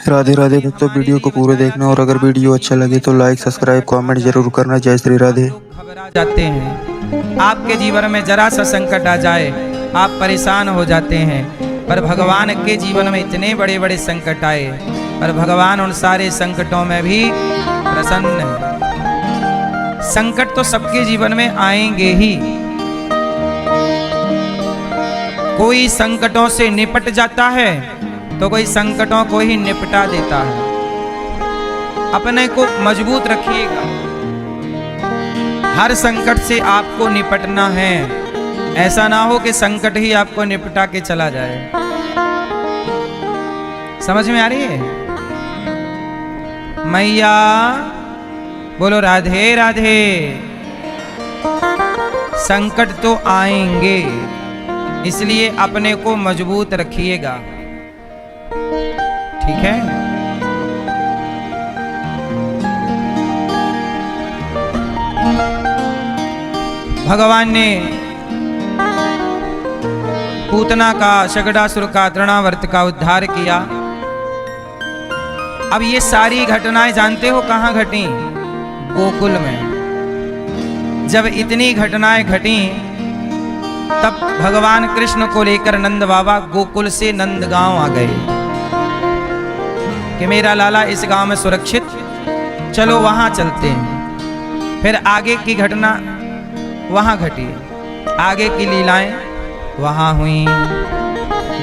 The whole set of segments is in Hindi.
राधे राधे भक्तों, वीडियो को पूरे देखना और अगर वीडियो अच्छा लगे तो लाइक सब्सक्राइब कमेंट जरूर करना। जय श्री राधे। घबरा जाते हैं, आपके जीवन में जरा सा संकट आ जाए आप परेशान हो जाते हैं, पर भगवान के जीवन में इतने बड़े बड़े संकट आए पर भगवान उन सारे संकटों में भी प्रसन्न है। संकट तो सबके जीवन में आएंगे ही, कोई संकटों से निपट जाता है तो कोई संकटों को ही निपटा देता है। अपने को मजबूत रखिएगा, हर संकट से आपको निपटना है, ऐसा ना हो कि संकट ही आपको निपटा के चला जाए। समझ में आ रही है? मैया बोलो राधे राधे। संकट तो आएंगे, इसलिए अपने को मजबूत रखिएगा, ठीक है? भगवान ने पूतना का, शगडासुर का, तृणावर्त का उद्धार किया। अब ये सारी घटनाएं जानते हो कहां घटी? गोकुल में। जब इतनी घटनाएं घटी तब भगवान कृष्ण को लेकर नंद बाबा गोकुल से नंदगांव आ गए कि मेरा लाला इस गांव में सुरक्षित, चलो वहां चलते हैं। फिर आगे की घटना वहां घटी, आगे की लीलाएं वहां हुई।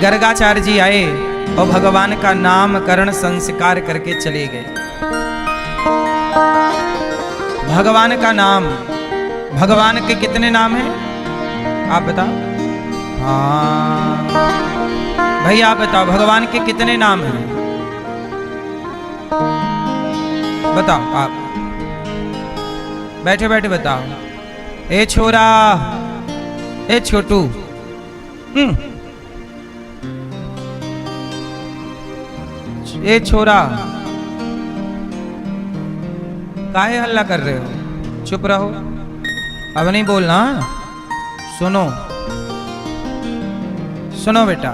गर्गाचार्य जी आए और भगवान का नामकरण संस्कार करके चले गए। भगवान का नाम, भगवान के कितने नाम हैं आप बताओ? हाँ भैया आप बताओ, भगवान के कितने नाम हैं? बताओ आप, बैठे बैठे बताओ। ए छोरा, ए छोटू, ए छोरा, काहे हल्ला कर रहे हो? चुप रहो, अब नहीं बोलना। सुनो सुनो बेटा,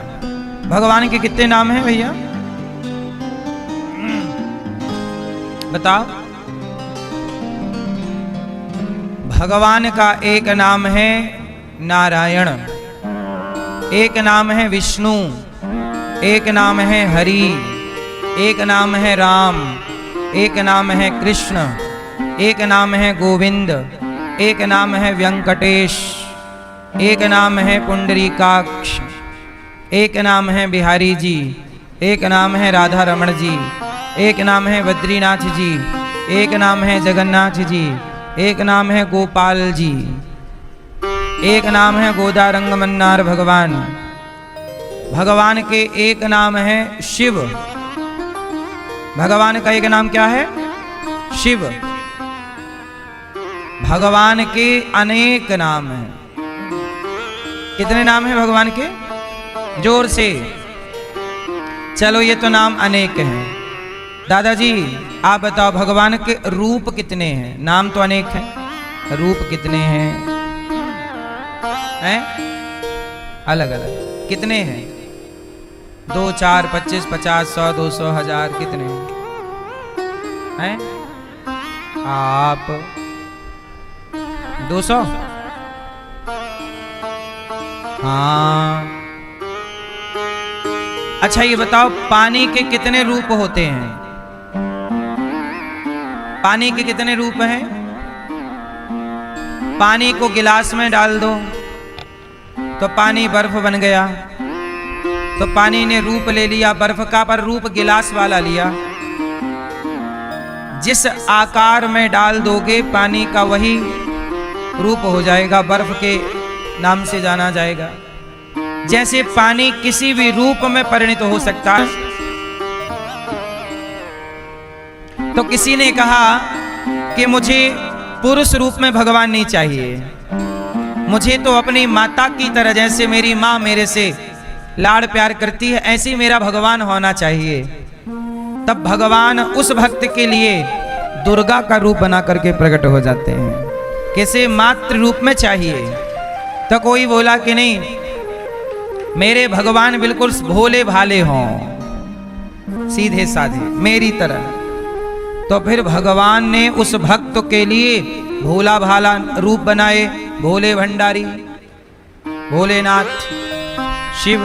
भगवान के कितने नाम हैं भैया बताओ? भगवान का एक नाम है नारायण, एक नाम है विष्णु, एक नाम है हरि, एक नाम है राम, एक नाम है कृष्ण, एक नाम है गोविंद, एक नाम है वेंकटेश, एक नाम है पुंडरीकाक्ष, एक नाम है बिहारी जी, एक नाम है राधा रमण जी, एक नाम है बद्रीनाथ जी, एक नाम है जगन्नाथ जी, एक नाम है गोपाल जी, एक नाम है गोदारंग मन्नार भगवान। भगवान के एक नाम है शिव। भगवान का एक नाम क्या है? शिव। भगवान के अनेक नाम हैं। कितने नाम हैं भगवान के? जोर से चलो, ये तो नाम अनेक हैं। दादाजी आप बताओ, भगवान के रूप कितने हैं? नाम तो अनेक हैं, रूप कितने हैं? हैं? अलग अलग कितने हैं? 2, 4, 25, 50, 100, 200, 1000 कितने हैं? आप 200? हाँ। अच्छा ये बताओ, पानी के कितने रूप होते हैं? पानी के कितने रूप हैं? पानी को गिलास में डाल दो तो पानी बर्फ बन गया, तो पानी ने रूप ले लिया बर्फ का, पर रूप गिलास वाला लिया। जिस आकार में डाल दोगे पानी का वही रूप हो जाएगा, बर्फ के नाम से जाना जाएगा। जैसे पानी किसी भी रूप में परिणत हो सकता है। तो किसी ने कहा कि मुझे पुरुष रूप में भगवान नहीं चाहिए, मुझे तो अपनी माता की तरह, जैसे मेरी माँ मेरे से लाड़ प्यार करती है ऐसे ही मेरा भगवान होना चाहिए। तब भगवान उस भक्त के लिए दुर्गा का रूप बना करके प्रकट हो जाते हैं। कैसे? मातृ रूप में चाहिए। तो कोई बोला कि नहीं, मेरे भगवान बिल्कुल भोले भाले हों, सीधे साधे मेरी तरह। तो फिर भगवान ने उस भक्त के लिए भोला भाला रूप बनाए, भोले भंडारी, भोलेनाथ, शिव।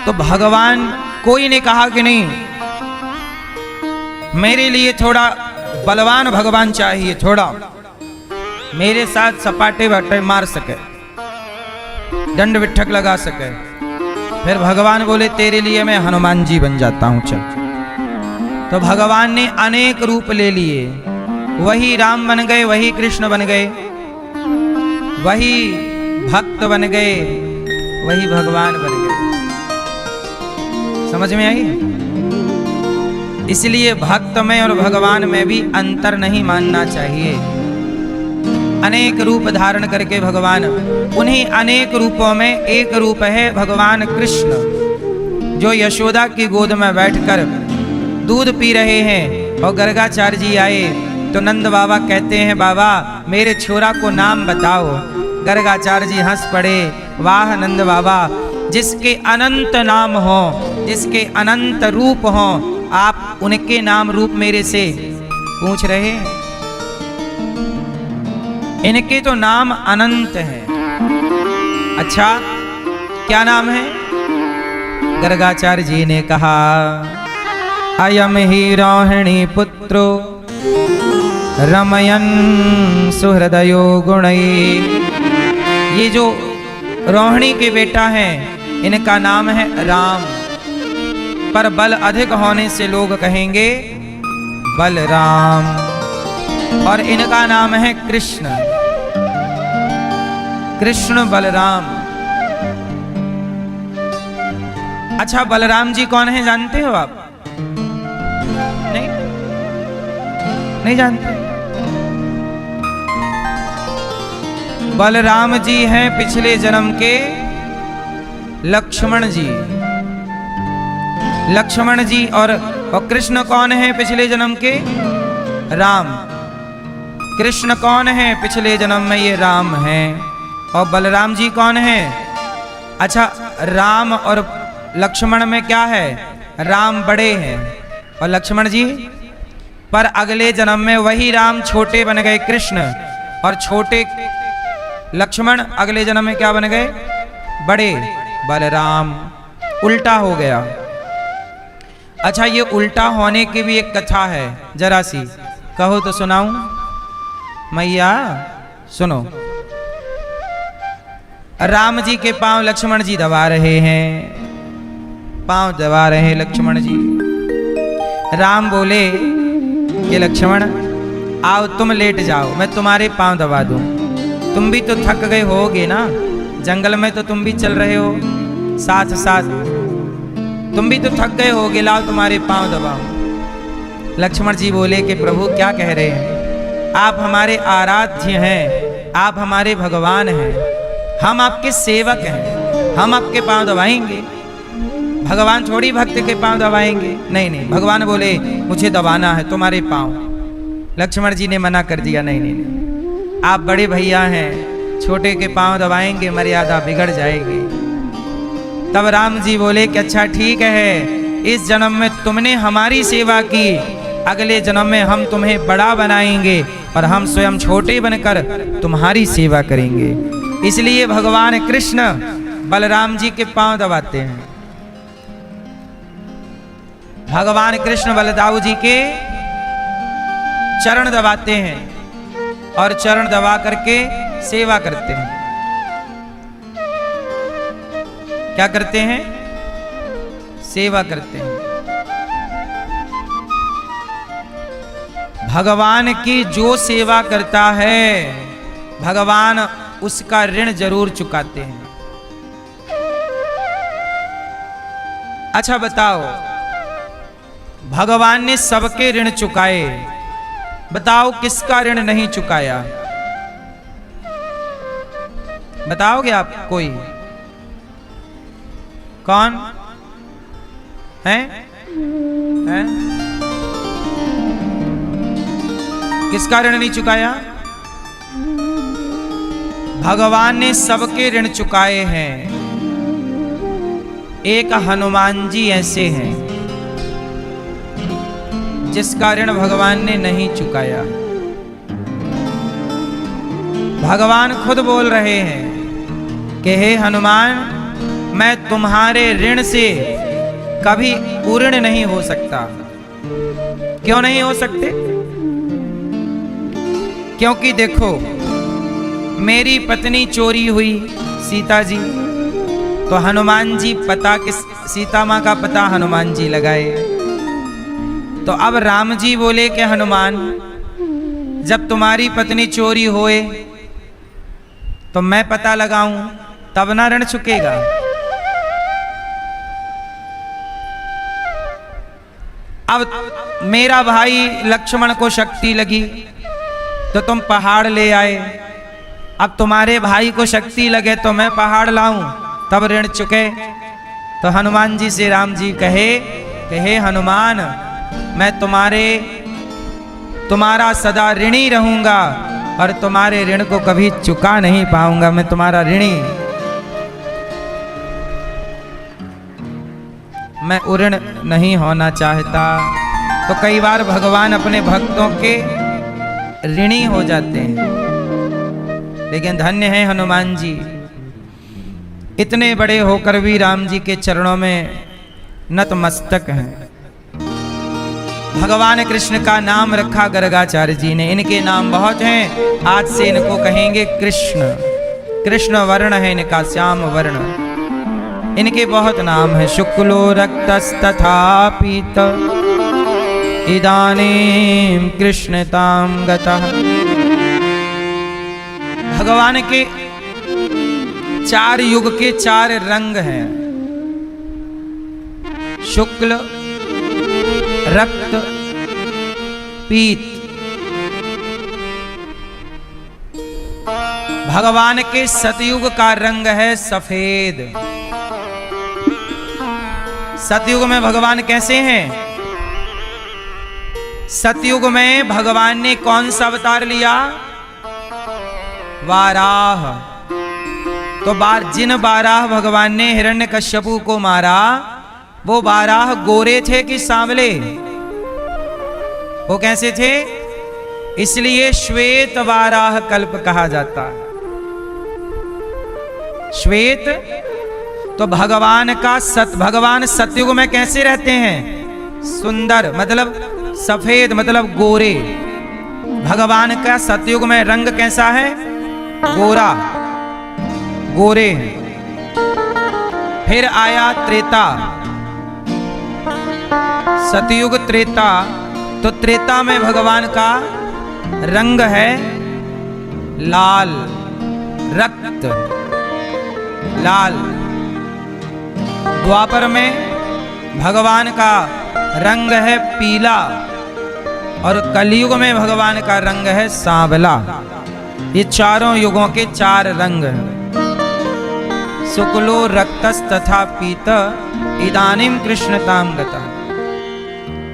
तो भगवान कोई ने कहा कि नहीं, मेरे लिए थोड़ा बलवान भगवान चाहिए, थोड़ा मेरे साथ सपाटे बटे मार सके, दंड विठक लगा सके। फिर भगवान बोले तेरे लिए मैं हनुमान जी बन जाता हूं, चल। तो भगवान ने अनेक रूप ले लिए, वही राम बन गए, वही कृष्ण बन गए, वही भक्त बन गए, वही भगवान बन गए। समझ में आई? इसलिए भक्त में और भगवान में भी अंतर नहीं मानना चाहिए। अनेक रूप धारण करके भगवान, उन्हीं अनेक रूपों में एक रूप है भगवान कृष्ण, जो यशोदा की गोद में बैठकर दूध पी रहे हैं। और गर्गाचार्य जी आए तो नंद बाबा कहते हैं, बाबा मेरे छोरा को नाम बताओ। गर्गाचार्य जी हंस पड़े, वाह नंद बाबा, जिसके अनंत नाम हो, जिसके अनंत रूप हो, आप उनके नाम रूप मेरे से पूछ रहे हैं? इनके तो नाम अनंत हैं। अच्छा क्या नाम है? गर्गाचार्य जी ने कहा, अयम ही रोहिणी पुत्रो रमयन सुहृदयो गुणई। ये जो रोहिणी के बेटा हैं, इनका नाम है राम, पर बल अधिक होने से लोग कहेंगे बलराम। और इनका नाम है कृष्ण, कृष्ण बलराम। अच्छा बलराम जी कौन है जानते हो आप? नहीं, नहीं जानते? बलराम जी हैं पिछले जन्म के लक्ष्मण जी, लक्ष्मण जी। और कृष्ण कौन है पिछले जन्म के? राम। कृष्ण कौन है पिछले जन्म में? ये राम हैं। और बलराम जी कौन है? अच्छा राम और लक्ष्मण में क्या है? राम बड़े हैं और लक्ष्मण जी, पर अगले जन्म में वही राम छोटे बन गए कृष्ण, और छोटे लक्ष्मण अगले जन्म में क्या बन गए? बड़े बलराम। उल्टा हो गया। अच्छा ये उल्टा होने की भी एक कथा है, जरा सी कहो तो सुनाऊं? मैया सुनो। राम जी के पांव लक्ष्मण जी दबा रहे हैं, पांव दबा रहे हैं लक्ष्मण जी। राम बोले कि लक्ष्मण आओ तुम लेट जाओ, मैं तुम्हारे पांव दबा दूं। तुम भी तो थक गए होगे ना, जंगल में तो तुम भी चल रहे हो साथ साथ, तुम भी तो थक गए होगे, लाओ तुम्हारे पांव दबाओ। लक्ष्मण जी बोले कि प्रभु क्या कह रहे हैं, आप हमारे आराध्य हैं, आप हमारे भगवान हैं, हम आपके सेवक हैं, हम आपके पांव दबाएंगे? भगवान थोड़ी भक्त के पांव दबाएंगे। नहीं नहीं, भगवान बोले मुझे दबाना है तुम्हारे पांव। लक्ष्मण जी ने मना कर दिया, नहीं नहीं नहीं, आप बड़े भैया हैं, छोटे के पांव दबाएंगे मर्यादा बिगड़ जाएगी। तब राम जी बोले कि अच्छा ठीक है, इस जन्म में तुमने हमारी सेवा की, अगले जन्म में हम तुम्हें बड़ा बनाएंगे और हम स्वयं छोटे बनकर तुम्हारी सेवा करेंगे। इसलिए भगवान कृष्ण बलराम जी के पांव दबाते हैं। भगवान कृष्ण बलदाऊ जी के चरण दबाते हैं और चरण दबा करके सेवा करते हैं। क्या करते हैं? सेवा करते हैं। भगवान की जो सेवा करता है, भगवान उसका ऋण जरूर चुकाते हैं। अच्छा बताओ, भगवान ने सबके ऋण चुकाए, बताओ किसका ऋण नहीं चुकाया? बताओगे आप कोई? कौन है? हैं? किसका ऋण नहीं चुकाया? भगवान ने सबके ऋण चुकाए हैं। एक हनुमान जी ऐसे हैं जिसका ऋण भगवान ने नहीं चुकाया। भगवान खुद बोल रहे हैं कि हे हनुमान, मैं तुम्हारे ऋण से कभी पूर्ण नहीं हो सकता। क्यों नहीं हो सकते? क्योंकि देखो, मेरी पत्नी चोरी हुई सीता जी, तो हनुमान जी पता किस सीता माँ का पता हनुमान जी लगाए। तो अब राम जी बोले कि हनुमान, जब तुम्हारी पत्नी चोरी होए तो मैं पता लगाऊं, तब ना ऋण चुकेगा। अब मेरा भाई लक्ष्मण को शक्ति लगी तो तुम पहाड़ ले आए, अब तुम्हारे भाई को शक्ति लगे तो मैं पहाड़ लाऊं, तब ऋण चुके। तो हनुमान जी से राम जी कहे कि हे हनुमान, मैं तुम्हारा सदा ऋणी रहूंगा और तुम्हारे ऋण को कभी चुका नहीं पाऊंगा। मैं तुम्हारा ऋणी, मैं उऋण नहीं होना चाहता। तो कई बार भगवान अपने भक्तों के ऋणी हो जाते हैं, लेकिन धन्य है हनुमान जी, इतने बड़े होकर भी राम जी के चरणों में नतमस्तक हैं। भगवान कृष्ण का नाम रखा गर्गाचार्य जी ने। इनके नाम बहुत हैं, आज से इनको कहेंगे कृष्ण। कृष्ण वर्ण है इनका, श्याम वर्ण। इनके बहुत नाम है। शुक्लो रक्तस्तथा पीत इदानीं कृष्णतां गतः। भगवान के 4 युग के 4 रंग हैं, शुक्ल, रक्त, पीत। भगवान के सतयुग का रंग है सफेद। सतयुग में भगवान कैसे हैं? सतयुग में भगवान ने कौन सा अवतार लिया? वाराह। तो जिन बाराह भगवान ने हिरण्यकश्यपु को मारा, वो बाराह गोरे थे कि सांवले? वो कैसे थे? इसलिए श्वेत वाराह कल्प कहा जाता है। श्वेत तो भगवान सतयुग में कैसे रहते हैं? सुंदर मतलब सफेद मतलब गोरे। भगवान का सतयुग में रंग कैसा है? गोरा, गोरे। फिर आया त्रेता, सतयुग त्रेता। तो त्रेता में भगवान का रंग है लाल, रक्त लाल। द्वापर में भगवान का रंग है पीला, और कलयुग में भगवान का रंग है सांवला। ये चारों युगों के 4 रंग हैं। शुक्लो रक्तस तथा पीत इदानीं कृष्णतां गतः।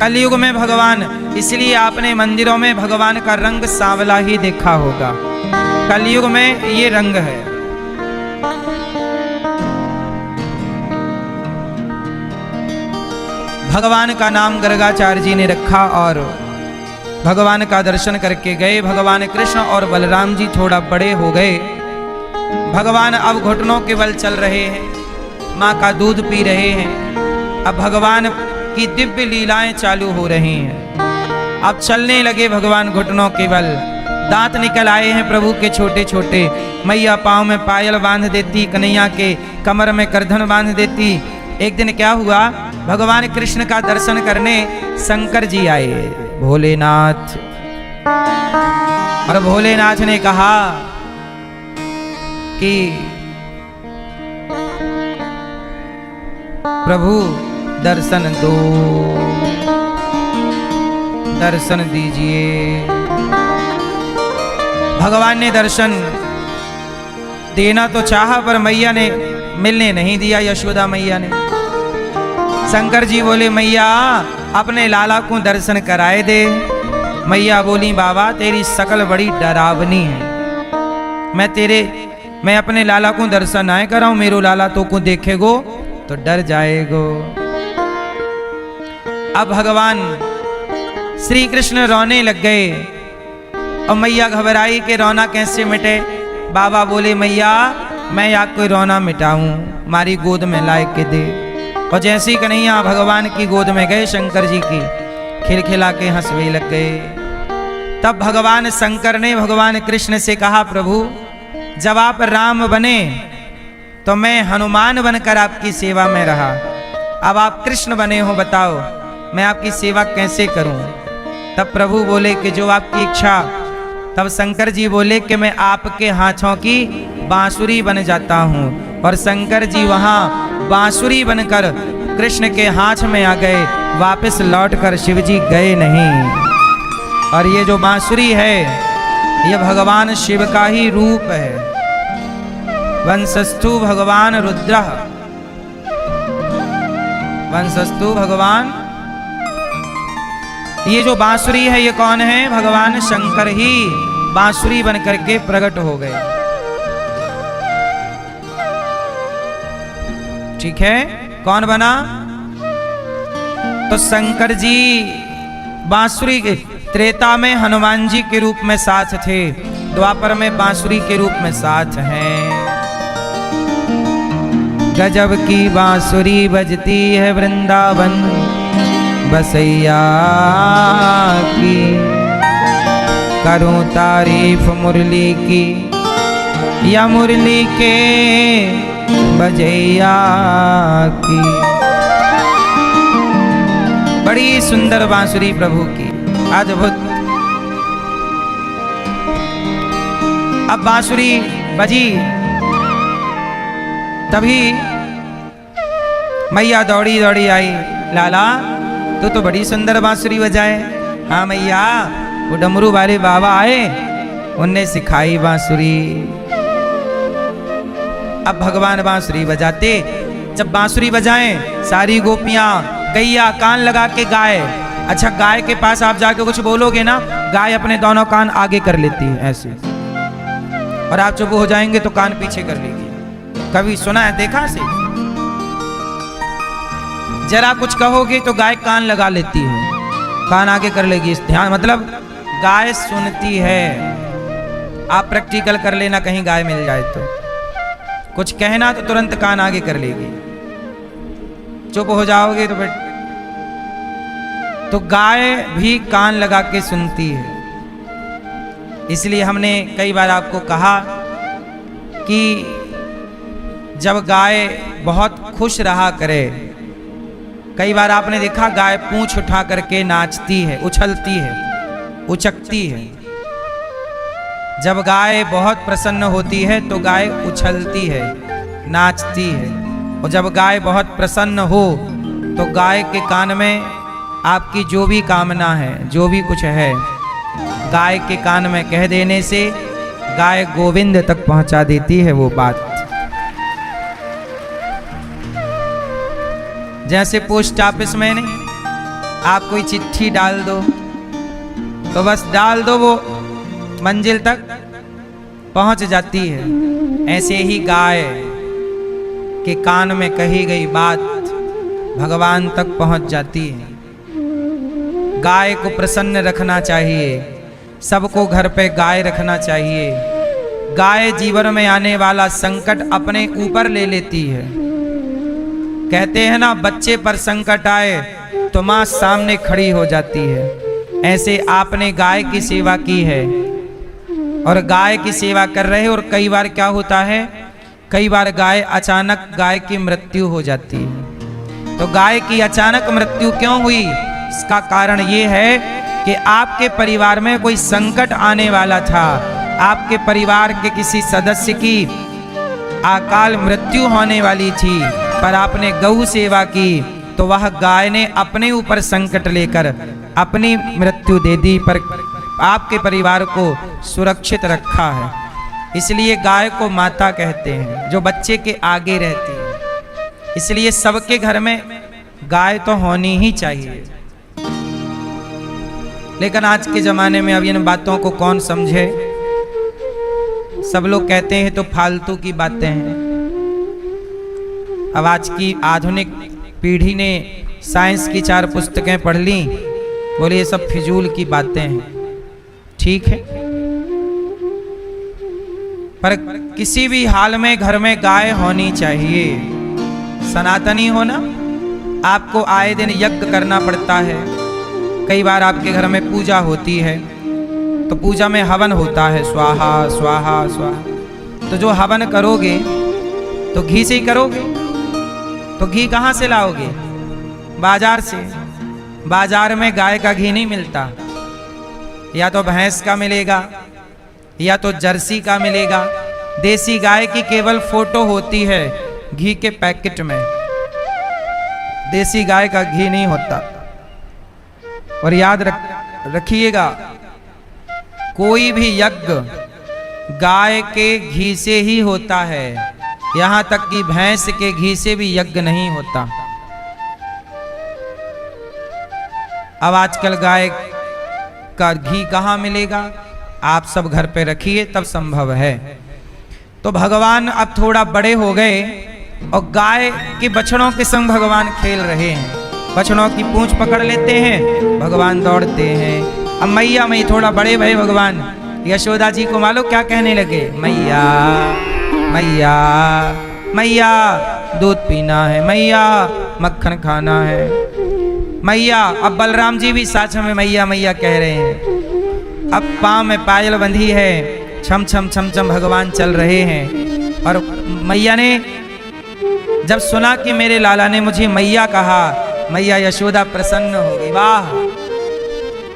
कलयुग में भगवान, इसलिए आपने मंदिरों में भगवान का रंग सांवला ही देखा होगा। कलयुग में ये रंग है। भगवान का नाम गर्गाचार्य जी ने रखा और भगवान का दर्शन करके गए। भगवान कृष्ण और बलराम जी थोड़ा बड़े हो गए। भगवान अब घुटनों के बल चल रहे हैं, माँ का दूध पी रहे हैं। अब भगवान की दिव्य लीलाएं चालू हो रही हैं। अब चलने लगे भगवान घुटनों के बल। दांत निकल आए हैं प्रभु के छोटे छोटे। मैया पाँव में पायल बांध देती, कन्हैया के कमर में करधन बांध देती। एक दिन क्या हुआ, भगवान कृष्ण का दर्शन करने शंकर जी आए, भोलेनाथ। और भोलेनाथ ने कहा कि प्रभु दर्शन दो, दर्शन दीजिए। भगवान ने दर्शन देना तो चाहा, पर मैया ने मिलने नहीं दिया, यशोदा मैया ने। शंकर जी बोले मैया अपने लाला को दर्शन कराए दे। मैया बोली बाबा तेरी शकल बड़ी डरावनी है, मैं अपने लाला को दर्शन आए कराऊं, मेरो लाला तो को देखेगो तो डर जाएगो। अब भगवान श्री कृष्ण रोने लग गए और मैया घबराई कि रोना कैसे मिटे। बाबा बोले मैया मैं या कोई रोना मिटाऊं, मारी गोद में लाए के दे। और जैसे ही कन्हैया भगवान की गोद में गए शंकर जी की, खिलखिला के हंसने लग गए। तब भगवान शंकर ने भगवान कृष्ण से कहा प्रभु जब आप राम बने तो मैं हनुमान बनकर आपकी सेवा में रहा, अब आप कृष्ण बने हो, बताओ मैं आपकी सेवा कैसे करूं। तब प्रभु बोले कि जो आपकी इच्छा। तब शंकर जी बोले कि मैं आपके हाथों की बांसुरी बन जाता हूं। और शंकर जी वहां बांसुरी बनकर कृष्ण के हाथ में आ गए, वापस लौटकर शिव जी गए नहीं। और ये जो बांसुरी है ये भगवान शिव का ही रूप है। वंशस्तु भगवान रुद्र, वंशस्तु भगवान। ये जो बांसुरी है ये कौन है? भगवान शंकर ही बांसुरी बनकर के प्रकट हो गए। ठीक है, कौन बना? तो शंकर जी बांसुरी के त्रेता में हनुमान जी के रूप में साथ थे, द्वापर में बांसुरी के रूप में साथ हैं। गजब की बांसुरी बजती है वृंदावन बसैया की, करूं तारीफ मुरली की या मुरली के बजैया की। बड़ी सुंदर बांसुरी प्रभु की, अद्भुत। अब बांसुरी बजी तभी मैया दौड़ी दौड़ी आई, लाला तू तो बड़ी सुंदर बांसुरी बजाए। हाँ मैया, वो डमरू वाले बाबा आए, उनने सिखाई बांसुरी। अब भगवान बांसुरी बजाते, जब बांसुरी बजाएं सारी गोपियां गैया कान लगा के गाय। अच्छा, गाय के पास आप जाके कुछ बोलोगे ना, गाय अपने दोनों कान आगे कर लेती है ऐसे, और आप चुप हो जाएंगे तो कान पीछे कर लेगी। कभी सुना है, देखा से? जरा कुछ कहोगे तो गाय कान लगा लेती है, कान आगे कर लेगी। ध्यान, मतलब गाय सुनती है। आप प्रैक्टिकल कर लेना, कहीं गाय मिल जाए तो कुछ कहना तो तुरंत कान आगे कर लेगी। चुप हो जाओगे तो फिर, तो गाय भी कान लगा के सुनती है। इसलिए हमने कई बार आपको कहा कि जब गाय बहुत खुश रहा करे, कई बार आपने देखा गाय पूंछ उठा करके नाचती है, उछलती है, उचकती है। जब गाय बहुत प्रसन्न होती है तो गाय उछलती है, नाचती है। और जब गाय बहुत प्रसन्न हो तो गाय के कान में आपकी जो भी कामना है, जो भी कुछ है, गाय के कान में कह देने से गाय गोविंद तक पहुंचा देती है वो बात। जैसे पोस्ट ऑफिस में नहीं, आप कोई चिट्ठी डाल दो तो बस डाल दो, वो मंजिल तक पहुंच जाती है। ऐसे ही गाय के कान में कही गई बात भगवान तक पहुंच जाती है। गाय को प्रसन्न रखना चाहिए, सबको घर पे गाय रखना चाहिए। गाय जीवन में आने वाला संकट अपने ऊपर ले लेती है। कहते हैं ना, बच्चे पर संकट आए तो माँ सामने खड़ी हो जाती है। ऐसे आपने गाय की सेवा की है और गाय की सेवा कर रहे, और कई बार क्या होता है, कई बार गाय अचानक गाय की मृत्यु हो जाती है। तो गाय की अचानक मृत्यु क्यों हुई? इसका कारण ये है कि आपके परिवार में कोई संकट आने वाला था, आपके परिवार के किसी सदस्य की अकाल मृत्यु होने वाली थी, पर आपने गौ सेवा की तो वह गाय ने अपने ऊपर संकट लेकर अपनी मृत्यु दे दी, पर आपके परिवार को सुरक्षित रखा है। इसलिए गाय को माता कहते हैं, जो बच्चे के आगे रहती है। इसलिए सबके घर में गाय तो होनी ही चाहिए। लेकिन आज के जमाने में अब इन बातों को कौन समझे? सब लोग कहते हैं तो फालतू की बातें हैं। अब आज की आधुनिक पीढ़ी ने साइंस की 4 पुस्तकें पढ़ ली, बोले ये सब फिजूल की बातें हैं। ठीक है, पर किसी भी हाल में घर में गाय होनी चाहिए। सनातनी होना, आपको आए दिन यज्ञ करना पड़ता है। कई बार आपके घर में पूजा होती है तो पूजा में हवन होता है, स्वाहा स्वाहा स्वाहा। तो जो हवन करोगे तो घी से ही करोगे, तो घी कहाँ से लाओगे? बाजार से। बाजार में गाय का घी नहीं मिलता, या तो भैंस का मिलेगा या तो जर्सी का मिलेगा। देसी गाय की केवल फोटो होती है घी के पैकेट में, देसी गाय का घी नहीं होता। और याद रखिएगा, कोई भी यज्ञ गाय के घी से ही होता है, यहां तक कि भैंस के घी से भी यज्ञ नहीं होता। अब आजकल गाय का घी कहाँ मिलेगा? आप सब घर पे रखिए तब संभव है। तो भगवान अब थोड़ा बड़े हो गए और गाय के बछड़ों के संग भगवान खेल रहे हैं। बछड़ों की पूंछ पकड़ लेते हैं, भगवान दौड़ते हैं। अब मैया मैं थोड़ा बड़े भले भगवान यशोदा जी को मालूम क्या कहने लगे, मैया मैया मैया दूध पीना है, मैया मक्खन खाना है, मैया। अब बलराम जी भी साथ में मैया मैया कह रहे हैं। अब पाँव में पायल बंधी है, छम छम छम छम भगवान चल रहे हैं। और मैया ने जब सुना कि मेरे लाला ने मुझे मैया कहा, मैया यशोदा प्रसन्न हो गई। वाह,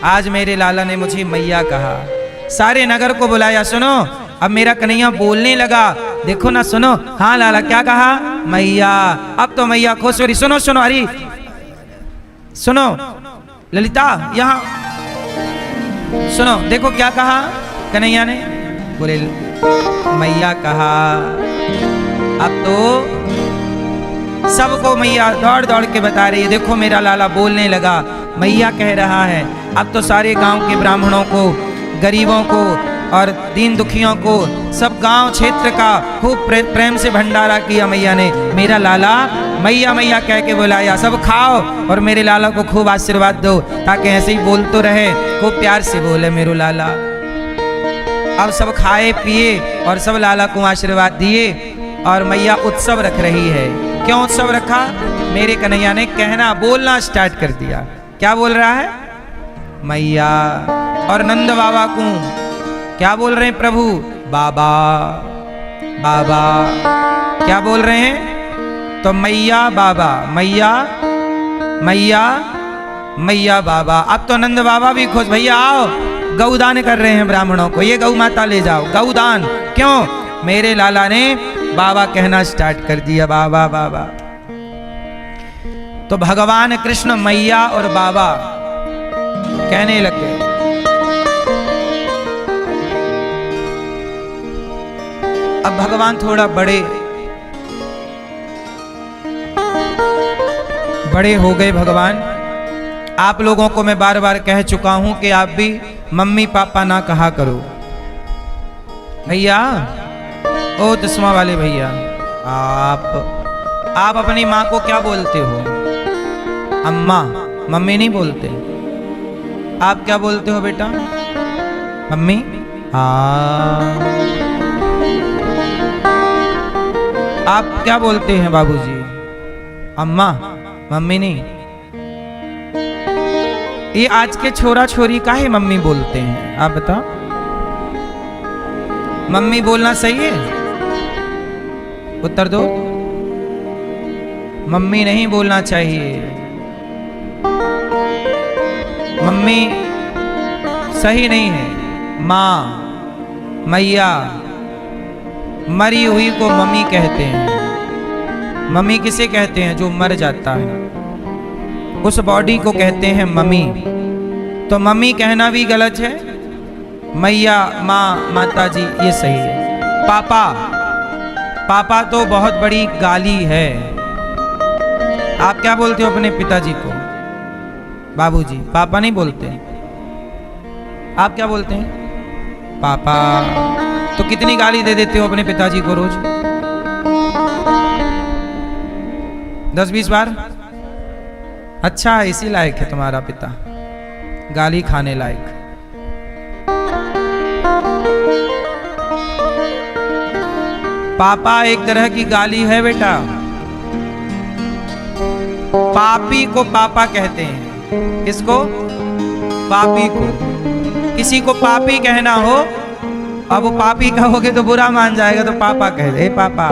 आज मेरे लाला ने मुझे मैया कहा। सारे नगर को बुलाया, सुनो अब मेरा कन्हैया बोलने लगा, देखो ना, सुनो। हाँ लाला क्या कहा? मैया। अब तो मैया खुश हो रही। सुनो सुनो, अरे सुनो ललिता, यहाँ सुनो, देखो क्या कहा कन्हैया ने। बोले मैया कहा। अब तो सबको मैया दौड़ दौड़ के बता रही है, देखो मेरा लाला बोलने लगा, मैया कह रहा है। अब तो सारे गांव के ब्राह्मणों को, गरीबों को और दीन दुखियों को, सब गांव क्षेत्र का खूब प्रेम से भंडारा किया मैया ने। मेरा लाला मैया मैया कह के बुलाया, सब खाओ और मेरे लाला को खूब आशीर्वाद दो, ताकि ऐसे ही बोल तो रहे, खूब प्यार से बोले मेरू लाला। अब सब खाए पिए और सब लाला को आशीर्वाद दिए और मैया उत्सव रख रही है। क्यों उत्सव रखा? मेरे कन्हैया ने कहना, बोलना स्टार्ट कर दिया। क्या बोल रहा है? मैया। और नंद बाबा को क्या बोल रहे हैं प्रभु? बाबा बाबा। क्या बोल रहे हैं? तो मैया बाबा, मैया मैया मैया बाबा। अब तो नंद बाबा भी खुश, भैया आओ, गौदान कर रहे हैं ब्राह्मणों को, ये गौ माता ले जाओ, गौदान। क्यों? मेरे लाला ने बाबा कहना स्टार्ट कर दिया, बाबा बाबा। तो भगवान कृष्ण मैया और बाबा कहने लगे। अब भगवान थोड़ा बड़े हो गए। भगवान, आप लोगों को मैं बार बार कह चुका हूं कि आप भी मम्मी पापा ना कहा करो। भैया, ओ चश्मा वाले भैया, आप अपनी माँ को क्या बोलते हो? अम्मा। मम्मी नहीं बोलते। आप क्या बोलते हो बेटा? मम्मी। हाँ। आप क्या बोलते हैं बाबूजी? अम्मा। मम्मी नहीं। ये आज के छोरा छोरी काहे मम्मी बोलते हैं? आप बताओ। मम्मी बोलना सही है? उत्तर दो। मम्मी नहीं बोलना चाहिए। मम्मी सही नहीं है। माँ, मैया, मरी हुई को मम्मी कहते हैं। मम्मी किसे कहते हैं? जो मर जाता है, उस बॉडी को कहते हैं मम्मी। तो मम्मी कहना भी गलत है, मैया, माँ, माता जी ये सही है। पापा, पापा तो बहुत बड़ी गाली है। आप क्या बोलते हो अपने पिताजी को? बाबूजी। पापा नहीं बोलते। आप क्या बोलते हैं? पापा। तो कितनी गाली दे देते हो अपने पिताजी को रोज? 10-20 बार। अच्छा, इसी लायक है तुम्हारा पिता, गाली खाने लायक। पापा एक तरह की गाली है बेटा। पापी को पापा कहते हैं। किसको? पापी को। किसी को पापी कहना हो, अब वो पापी कहोगे तो बुरा मान जाएगा, तो पापा कह दे पापा,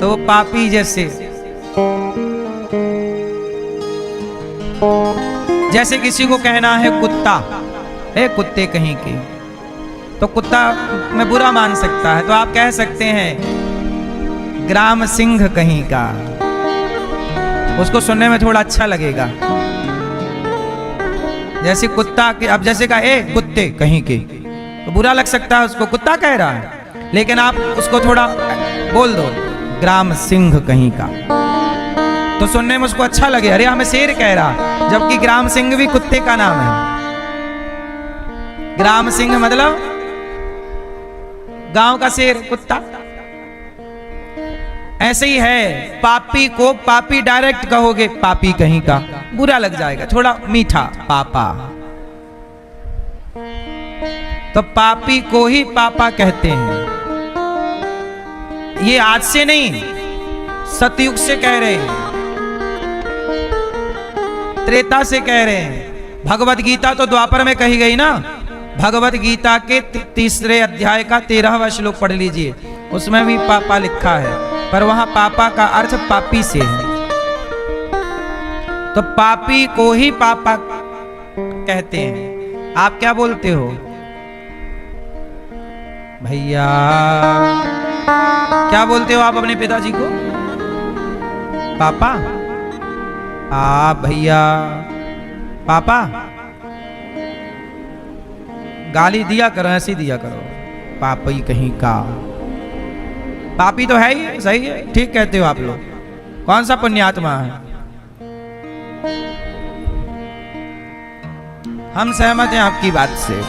तो वो पापी जैसे। जैसे किसी को कहना है कुत्ता, ए कुत्ते कहीं के, तो कुत्ता में बुरा मान सकता है, तो आप कह सकते हैं ग्राम सिंह कहीं का, उसको सुनने में थोड़ा अच्छा लगेगा। जैसे कुत्ता के, अब जैसे कहा ए कुत्ते कहीं के, तो बुरा लग सकता है उसको, कुत्ता कह रहा है, लेकिन आप उसको थोड़ा बोल दो ग्राम सिंह कहीं का, तो सुनने में उसको अच्छा लगे, अरे हमें शेर कह रहा, जबकि ग्राम सिंह भी कुत्ते का नाम है। ग्राम सिंह मतलब गांव का शेर, कुत्ता। ऐसे ही है, पापी को पापी डायरेक्ट कहोगे पापी कहीं का, बुरा लग जाएगा, थोड़ा मीठा पापा, तो पापी को ही पापा कहते हैं। ये आज से नहीं, सतयुग से कह रहे हैं, त्रेता से कह रहे हैं। भगवत गीता तो द्वापर में कही गई ना, भगवत गीता के 3 अध्याय का 13वां श्लोक पढ़ लीजिए, उसमें भी पापा लिखा है, पर वहां पापा का अर्थ पापी से है। तो पापी को ही पापा कहते हैं। आप क्या बोलते हो भैया? क्या बोलते हो आप अपने पिताजी को? पापा? आप भैया, पापा? गाली दिया करो, ऐसी दिया करो, पापी कहीं का। पापी तो है ही, सही है, ठीक कहते हो आप लोग। कौन सा पुण्यात्मा है? हम सहमत हैं आपकी बात से,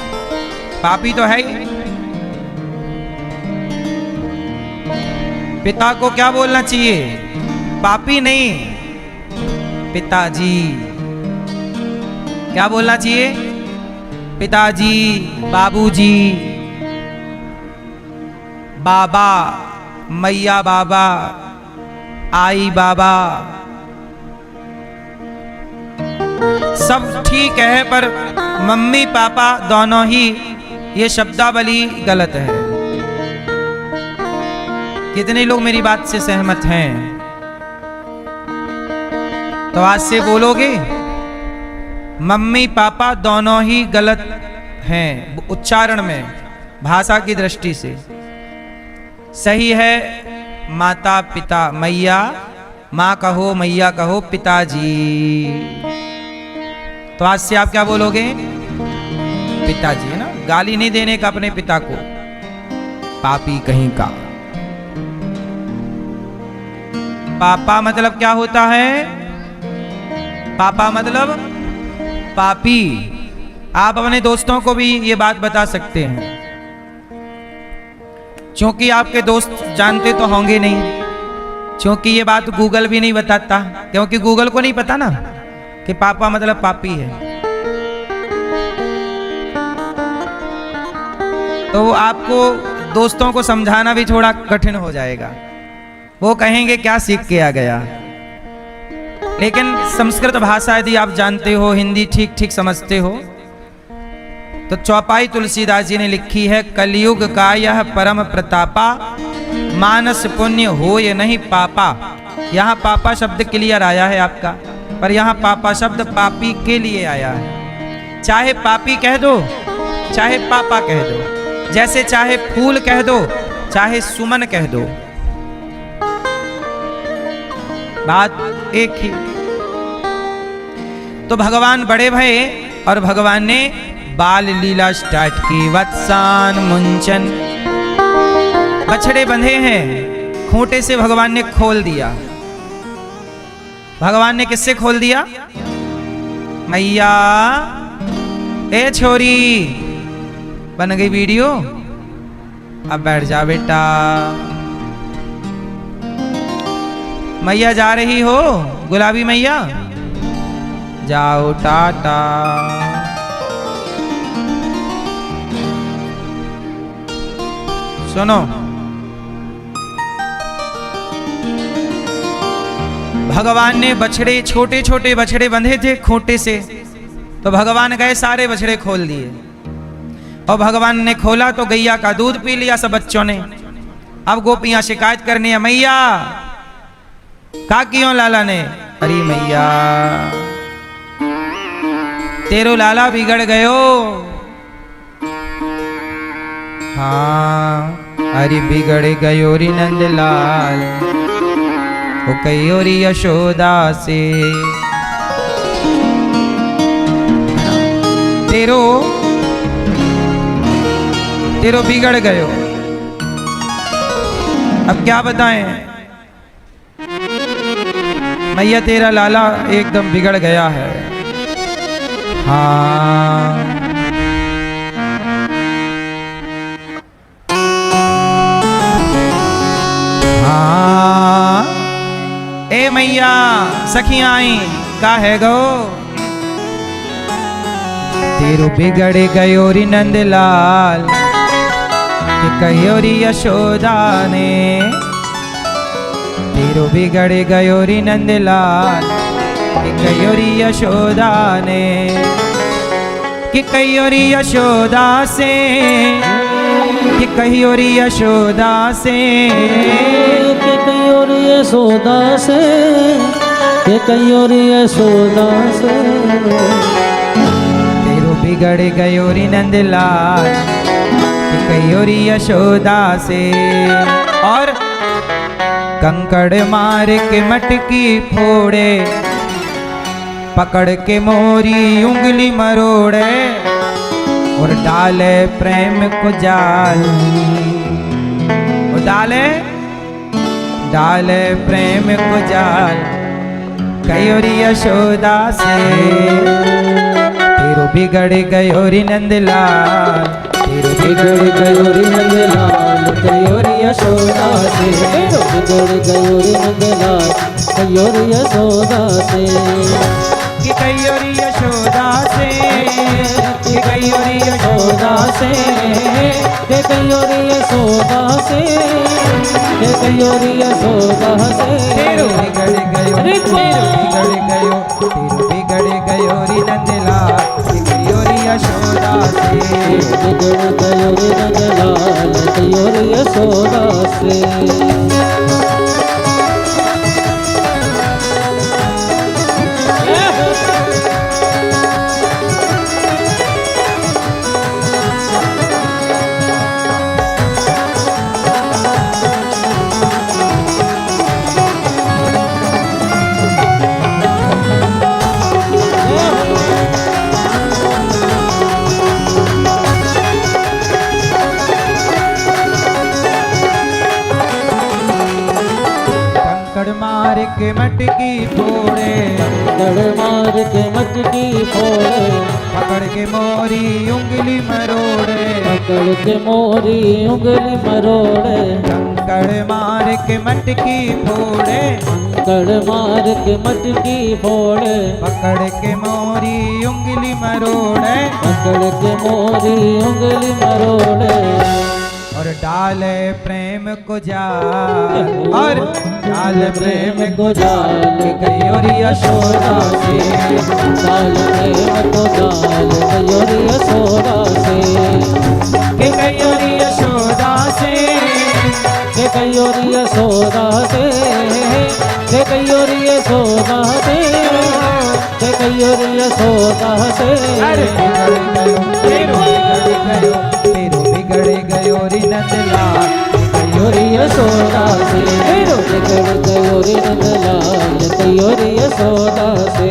पापी तो है ही। पिता को क्या बोलना चाहिए? पापी नहीं, पिताजी। क्या बोलना चाहिए? पिताजी, बाबूजी, बाबा, मैया बाबा, आई बाबा, सब ठीक है, पर मम्मी पापा दोनों ही, ये शब्दावली गलत है। कितने लोग मेरी बात से सहमत हैं? तो आज से बोलोगे मम्मी पापा दोनों ही गलत हैं उच्चारण में, भाषा की दृष्टि से। सही है माता पिता, मैया, माँ कहो मैया कहो, पिताजी। तो आज से आप क्या बोलोगे? पिताजी, है ना? गाली नहीं देने का अपने पिता को, पापी कहीं का। पापा मतलब क्या होता है? पापा मतलब पापी। आप अपने दोस्तों को भी ये बात बता सकते हैं, क्योंकि आपके दोस्त जानते तो होंगे नहीं, क्योंकि ये बात गूगल भी नहीं बताता, क्योंकि गूगल को नहीं पता ना कि पापा मतलब पापी है। तो आपको दोस्तों को समझाना भी थोड़ा कठिन हो जाएगा, वो कहेंगे क्या सीख के आ गया। लेकिन संस्कृत भाषा यदि आप जानते हो, हिंदी ठीक ठीक समझते हो, तो चौपाई तुलसीदास जी ने लिखी है, कलयुग का यह परम प्रतापा, मानस पुण्य हो ये नहीं पापा। यहाँ पापा शब्द क्लियर आया है आपका, पर यहाँ पापा शब्द पापी के लिए आया है। चाहे पापी कह दो, चाहे पापा कह दो, जैसे चाहे फूल कह दो, चाहे सुमन कह दो, बात एक ही। तो भगवान बड़े भये और भगवान ने बाल लीला स्टार्ट की। वत्सान मुंचन, बछड़े बंधे हैं, खूंटे से भगवान ने खोल दिया। भगवान ने किससे खोल दिया? मैया, ए छोरी, बन गई वीडियो, अब बैठ जा बेटा। मैया जा रही हो गुलाबी मैया, जाओ टाटा। सुनो, भगवान ने बछड़े, छोटे छोटे बछड़े बंधे थे खूंटे से, तो भगवान गए सारे बछड़े खोल दिए, और भगवान ने खोला तो गैया का दूध पी लिया सब बच्चों ने। अब गोपियां शिकायत करनी है, मैया का क्यों लाला ने? अरे मैया तेरो लाला बिगड़ गयो। हाँ अरे बिगड़ गयो री नंदलाल, वो कहियो री यशोदा से। तेरो बिगड़ गयो। अब क्या बताएं मैया, तेरा लाला एकदम बिगड़ गया है। हाँ हाँ ए मैया सखियां आई का है गो, तेरो बिगड़ गयो री नंदलाल, कि कहियो री यशोदा ने। तेरो बिगड़ गयो री नंदलाल, कि कहियो री यशोदा ने। कि कहियो री यशोदा से, कि कहियो री यशोदा से, कि कहियो री यशोदा से, कि कहियो री यशोदा से। तेरो बिगड़ गयो री नंदलाल, कि कहियो री यशोदा से। और कंकड़ मार के मटकी फोड़े, पकड़ के मोरी उंगली मरोड़े, और डाले प्रेम को जाल। और डाले प्रेम को जाल, कहियो री यशोदा से। तेरो बिगड़ गयो री नंदलाल, तेरो बिगड़ गयो री नंदलाल, कहियो री यशोदा से। तेरो बिगड़ गयो री नंदलाल, कहियो री यशोदा से। कि कहियो री यशोदा से, कि कहियो री यशोदा से, कि कहियो री यशोदा से, कि कहियो री यशोदा से। तेरो बिगड़ गयो, तेरो बिगड़ गयो, तेरो बिगड़ गयो री नंदलाल, कि कहियो री यशोदा से। बिगड़ गयो री नंदलाल, कहियो री यशोदा से। मार के मटकी फोड़े, कंकड़ मार के मटकी फोड़े, पकड़ के मोरी उंगली मरोड़े, पकड़ के मोरी उंगली मरोड़े। कंकड़ मार के मटकी फोड़े, कंकड़ मार के मटकी फोड़े, पकड़ के मोरी उंगली मरोड़े, पकड़ के मोरी उंगली मरोड़े। और डाले प्रेम को जाल, और डाले प्रेम को जाल, कहियो री यशोदा से। डाल प्रेम को जाल, कहियो री यशोदा से। कि कहियो री यशोदा से, कि कहियो री यशोदा से, कि कहियो री यशोदा से, कि कहियो री यशोदा से। अरे बिगड़ गयो, तेरो बिगड़ गयो, तेरो बिगड़ गयो री नंदलाल, कहियो री यशोदा से। तेरो बिगड़ गयो री नंदलाल, कहियो री यशोदा से।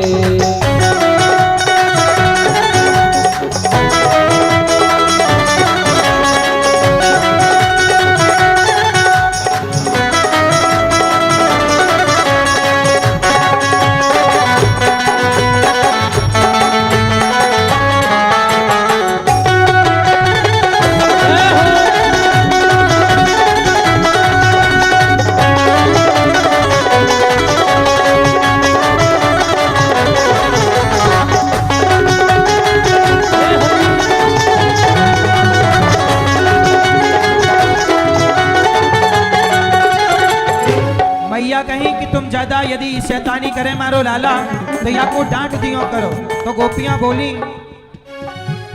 ज्यादा यदि शैतानी करे मारो लाला तो या को डांट दियो करो। तो गोपियां बोली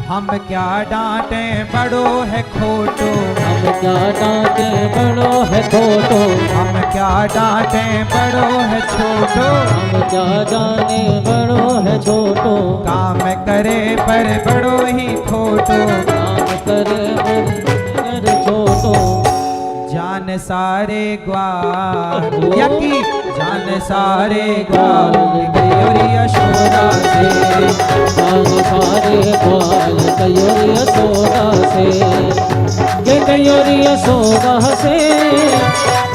हम क्या डांटे बड़ो है खोटो, हम क्या डांटे बड़ो है खोटो, हम क्या डांटे बड़ो है छोटो, हम क्या जाने बड़ो है छोटो, काम करे पर बड़ो ही खोटो, काम करे पर छोटो, जान सारे ग्वाल यकी जान सारे ग्वाल गयोरी यशोदा से, जान सारे ग्वाल गयोरी यशोदा से, ये गयोरी यशोदा से,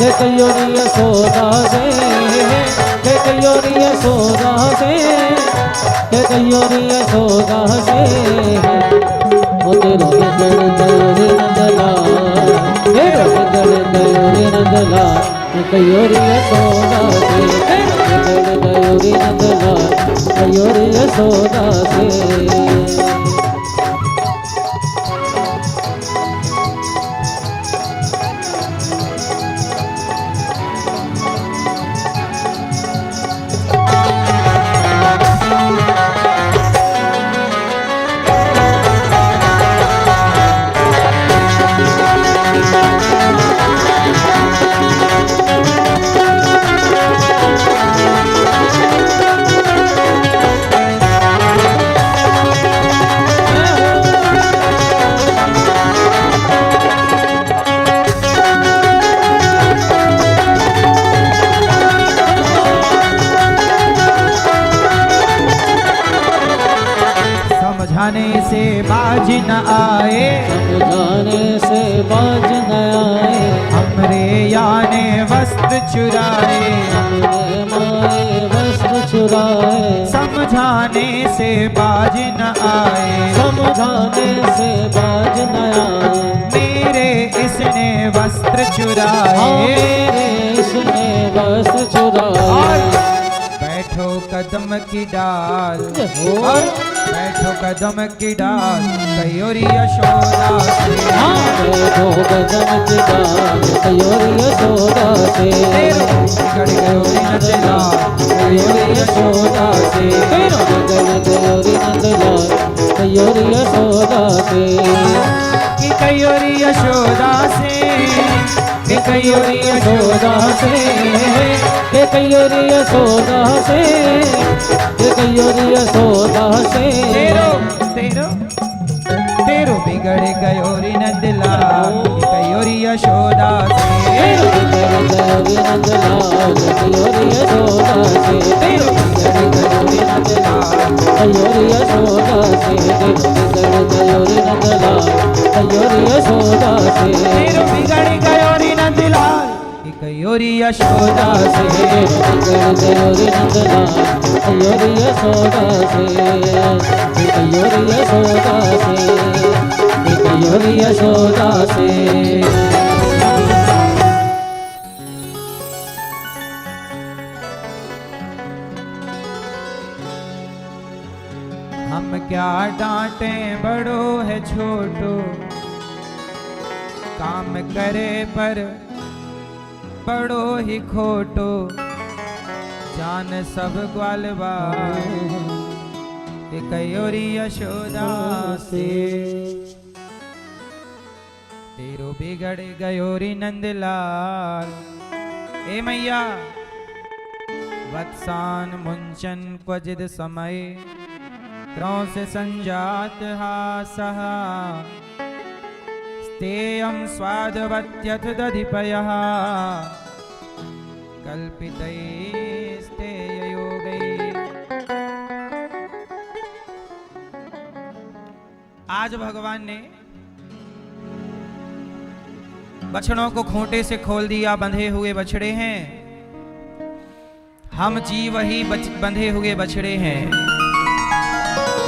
ये गयोरी यशोदा से, ये गयोरी यशोदा से, ये गयोरी यशोदा से, ओ तेरो गड़ गयोरी नंदला, तेरो गड़ गयोरी नंदला, गयोरी यशोदा से, तेरो गड़ गयोरी नंदला, गयोरी यशोदा से। समझाने से बाज न आए, समझाने से बाज न आए, हमरे याने वस्त्र चुराए, हमरे माए वस्त्र चुराए, समझाने से बाज न आए, समझाने से बाज न आए, मेरे इसने वस्त्र हाँ चुराए, मेरे इसने वस्त्र और चुराए, बैठो कदम की डाल, हो। और बैठो कदम की डाल गयोरी यशोदा से, हाँ बैठो कदम की डाल गयोरी यशोदा से, तेरो बिगड़ गयोरी नंदलाल गयोरी यशोदा से, तेरो बिगड़ गयोरी नंदलाल गयोरी यशोदा से, कि गयोरी यशोदा से, कि गयोरी यशोदा से, हे गयोरी यशोदा से, हे गयोरी यशोदा से, तेरो तेरो तेरो बिगड़ गयोरी नंदलाल गयोरी यशोदा से, तेरो बिगड़ गयोरी नंदलाल गयोरी यशोदा से, तेरो बिगड़ गयोरी नंदलाल गयोरी यशोदा से, तेरो बिगड़ गयोरी नंदलाल गयोरी यशोदा से, तेरो बिगड़ गयोरी नंदलाल गयोरी यशोदा से, तेरो बिगड़ गयोरी नंदलाल गयोरी यशोदा से, गयोरी यशोदा से, गयोरी यशोदा से। हम क्या डांटे बड़ो है छोटो, काम करे पर बड़ो ही खोटो, जान सब ग्वालबा गयोरी यशोदा से, तेरो बिगड़ गयोरी नंदलाल। ए मैया वत्सान मुंचन क्वचिद समय, क्रौंस संजात हासः, स्तेयं स्वादवत्यथ दधिपयः, कल्पितैस्तेययोगैः। आज भगवान ने बछड़ों को खूंटे से खोल दिया, बंधे हुए बछड़े हैं, हम जीव ही बंधे हुए बछड़े हैं,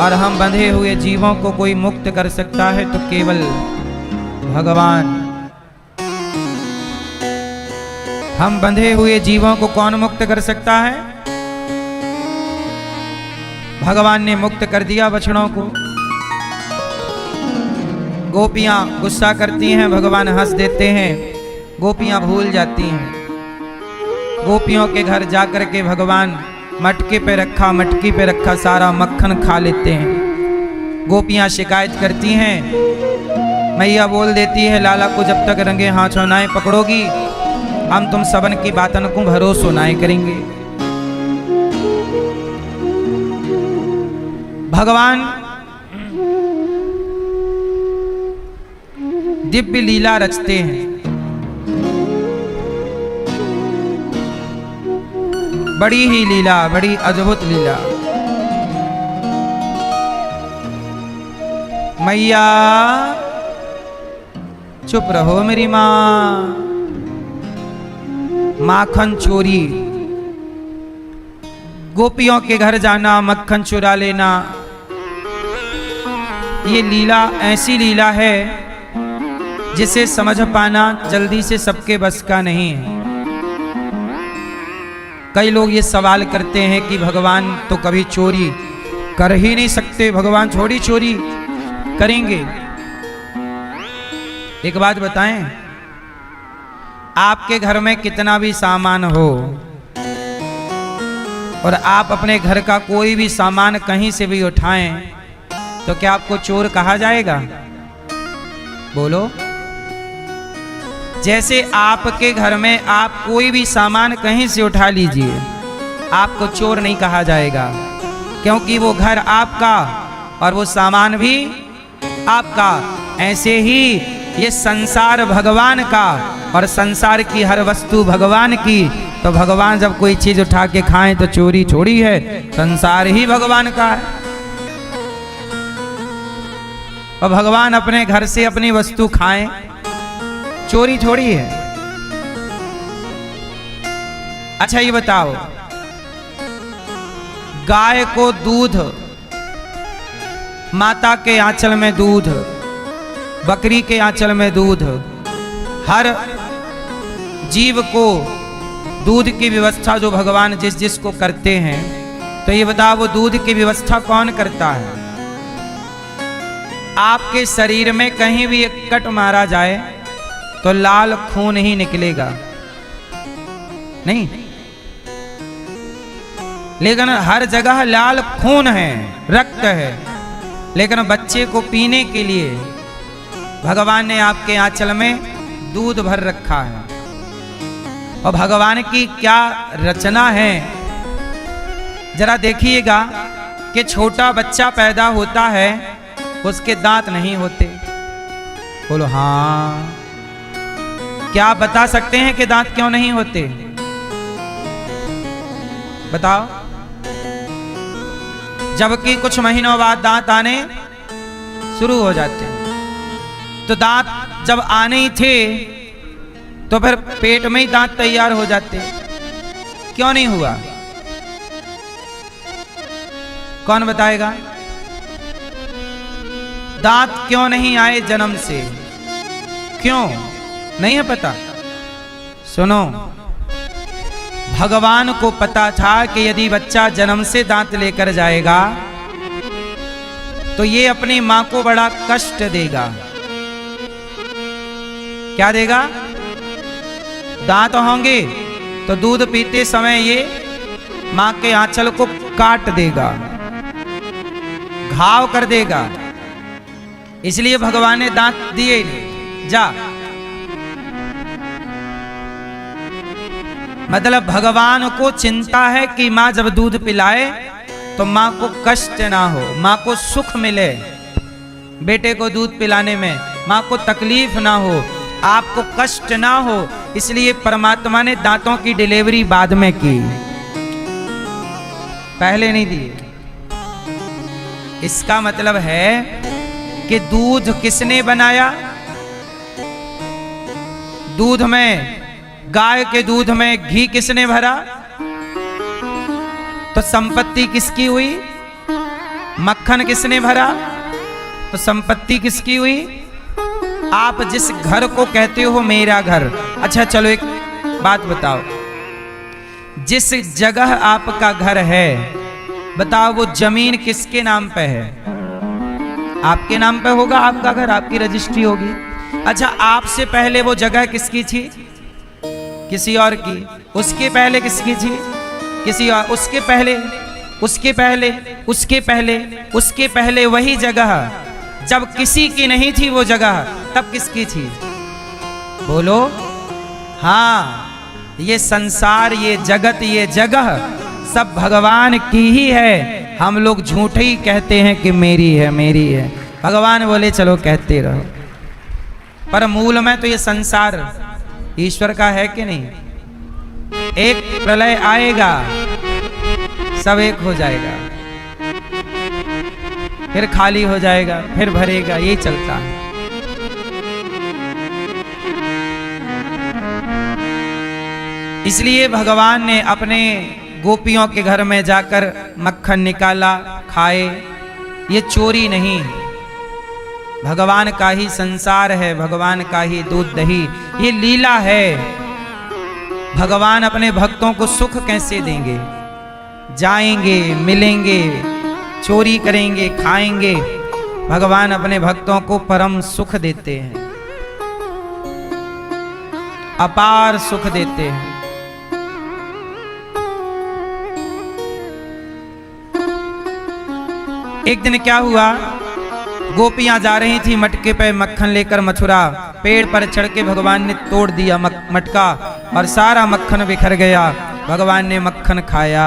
और हम बंधे हुए जीवों को कोई मुक्त कर सकता है तो केवल भगवान। हम बंधे हुए जीवों को कौन मुक्त कर सकता है? भगवान ने मुक्त कर दिया बछड़ों को। गोपियां गुस्सा करती हैं, भगवान हंस देते हैं, गोपियां भूल जाती हैं। गोपियों के घर जाकर के भगवान मटके पे रखा सारा मक्खन खा लेते हैं। गोपियां शिकायत करती हैं, मैया बोल देती है लाला को जब तक रंगे हाथों नाए पकड़ोगी हम तुम सबन की बातन को भरोसो नाए करेंगे। भगवान दिव्य लीला रचते हैं, बड़ी ही लीला, बड़ी अद्भुत लीला। मैया चुप रहो मेरी माँ। माखन चोरी, गोपियों के घर जाना, मक्खन चुरा लेना, ये लीला ऐसी लीला है जिसे समझ पाना जल्दी से सबके बस का नहीं है। कई लोग ये सवाल करते हैं कि भगवान तो कभी चोरी कर ही नहीं सकते, भगवान थोड़ी चोरी करेंगे। एक बात बताएं, आपके घर में कितना भी सामान हो और आप अपने घर का कोई भी सामान कहीं से भी उठाएं तो क्या आपको चोर कहा जाएगा? बोलो। जैसे आपके घर में आप कोई भी सामान कहीं से उठा लीजिए, आपको चोर नहीं कहा जाएगा, क्योंकि वो घर आपका और वो सामान भी आपका। ऐसे ही ये संसार भगवान का और संसार की हर वस्तु भगवान की। तो भगवान जब कोई चीज उठा के खाएं तो चोरी थोड़ी है, संसार ही भगवान का है। और भगवान अपने घर से अपनी वस्तु खाएं, चोरी थोड़ी है। अच्छा ये बताओ, गाय को दूध, माता के आंचल में दूध, बकरी के आंचल में दूध, हर जीव को दूध की व्यवस्था जो भगवान जिस जिस को करते हैं, तो ये बताओ वो दूध की व्यवस्था कौन करता है? आपके शरीर में कहीं भी एक कट मारा जाए तो लाल खून ही निकलेगा, नहीं? लेकिन हर जगह लाल खून है, रक्त है, लेकिन बच्चे को पीने के लिए भगवान ने आपके आंचल में दूध भर रखा है। और भगवान की क्या रचना है, जरा देखिएगा कि छोटा बच्चा पैदा होता है, उसके दांत नहीं होते। बोलो हाँ। क्या आप बता सकते हैं कि दांत क्यों नहीं होते? बताओ। जबकि कुछ महीनों बाद दांत आने शुरू हो जाते हैं। तो दांत जब आने ही थे तो फिर पेट में ही दांत तैयार हो जाते, क्यों नहीं हुआ? कौन बताएगा? दांत क्यों नहीं आए जन्म से? क्यों नहीं है पता? सुनो, भगवान को पता था कि यदि बच्चा जन्म से दांत लेकर जाएगा तो ये अपनी मां को बड़ा कष्ट देगा। क्या देगा? दांत होंगे तो दूध पीते समय ये मां के आंचल को काट देगा, घाव कर देगा। इसलिए भगवान ने दांत दिए नहीं। जा, मतलब भगवान को चिंता है कि मां जब दूध पिलाए तो मां को कष्ट ना हो, मां को सुख मिले बेटे को दूध पिलाने में, मां को तकलीफ ना हो, आपको कष्ट ना हो। इसलिए परमात्मा ने दांतों की डिलीवरी बाद में की, पहले नहीं दिए। इसका मतलब है कि दूध किसने बनाया? दूध में, गाय के दूध में घी किसने भरा? तो संपत्ति किसकी हुई? मक्खन किसने भरा? तो संपत्ति किसकी हुई? आप जिस घर को कहते हो मेरा घर, अच्छा चलो एक बात बताओ, जिस जगह आपका घर है, बताओ वो जमीन किसके नाम पे है? आपके नाम पे होगा आपका घर, आपकी रजिस्ट्री होगी। अच्छा, आपसे पहले वो जगह किसकी थी? किसी और की। उसके पहले किसकी थी? किसी और। उसके पहले, उसके पहले, उसके पहले, उसके पहले वही जगह जब किसी की नहीं थी वो जगह, तब किसकी थी? बोलो। हाँ, ये संसार, ये जगत, ये जगह सब भगवान की ही है। हम लोग झूठे ही कहते हैं कि मेरी है, मेरी है। भगवान बोले चलो कहते रहो, पर मूल में तो ये संसार ईश्वर का है कि नहीं? एक प्रलय आएगा, सब एक हो जाएगा, फिर खाली हो जाएगा, फिर भरेगा, यही चलता है। इसलिए भगवान ने अपने गोपियों के घर में जाकर मक्खन निकाला, खाए। ये चोरी नहीं, भगवान का ही संसार है, भगवान का ही दूध दही, ये लीला है। भगवान अपने भक्तों को सुख कैसे देंगे? जाएंगे, मिलेंगे, चोरी करेंगे, खाएंगे। भगवान अपने भक्तों को परम सुख देते हैं, अपार सुख देते हैं। एक दिन क्या हुआ, गोपियां जा रही थी मटके पे मक्खन लेकर मथुरा। पेड़ पर चढ़ के भगवान ने तोड़ दिया मटका और सारा मक्खन बिखर गया। भगवान ने मक्खन खाया।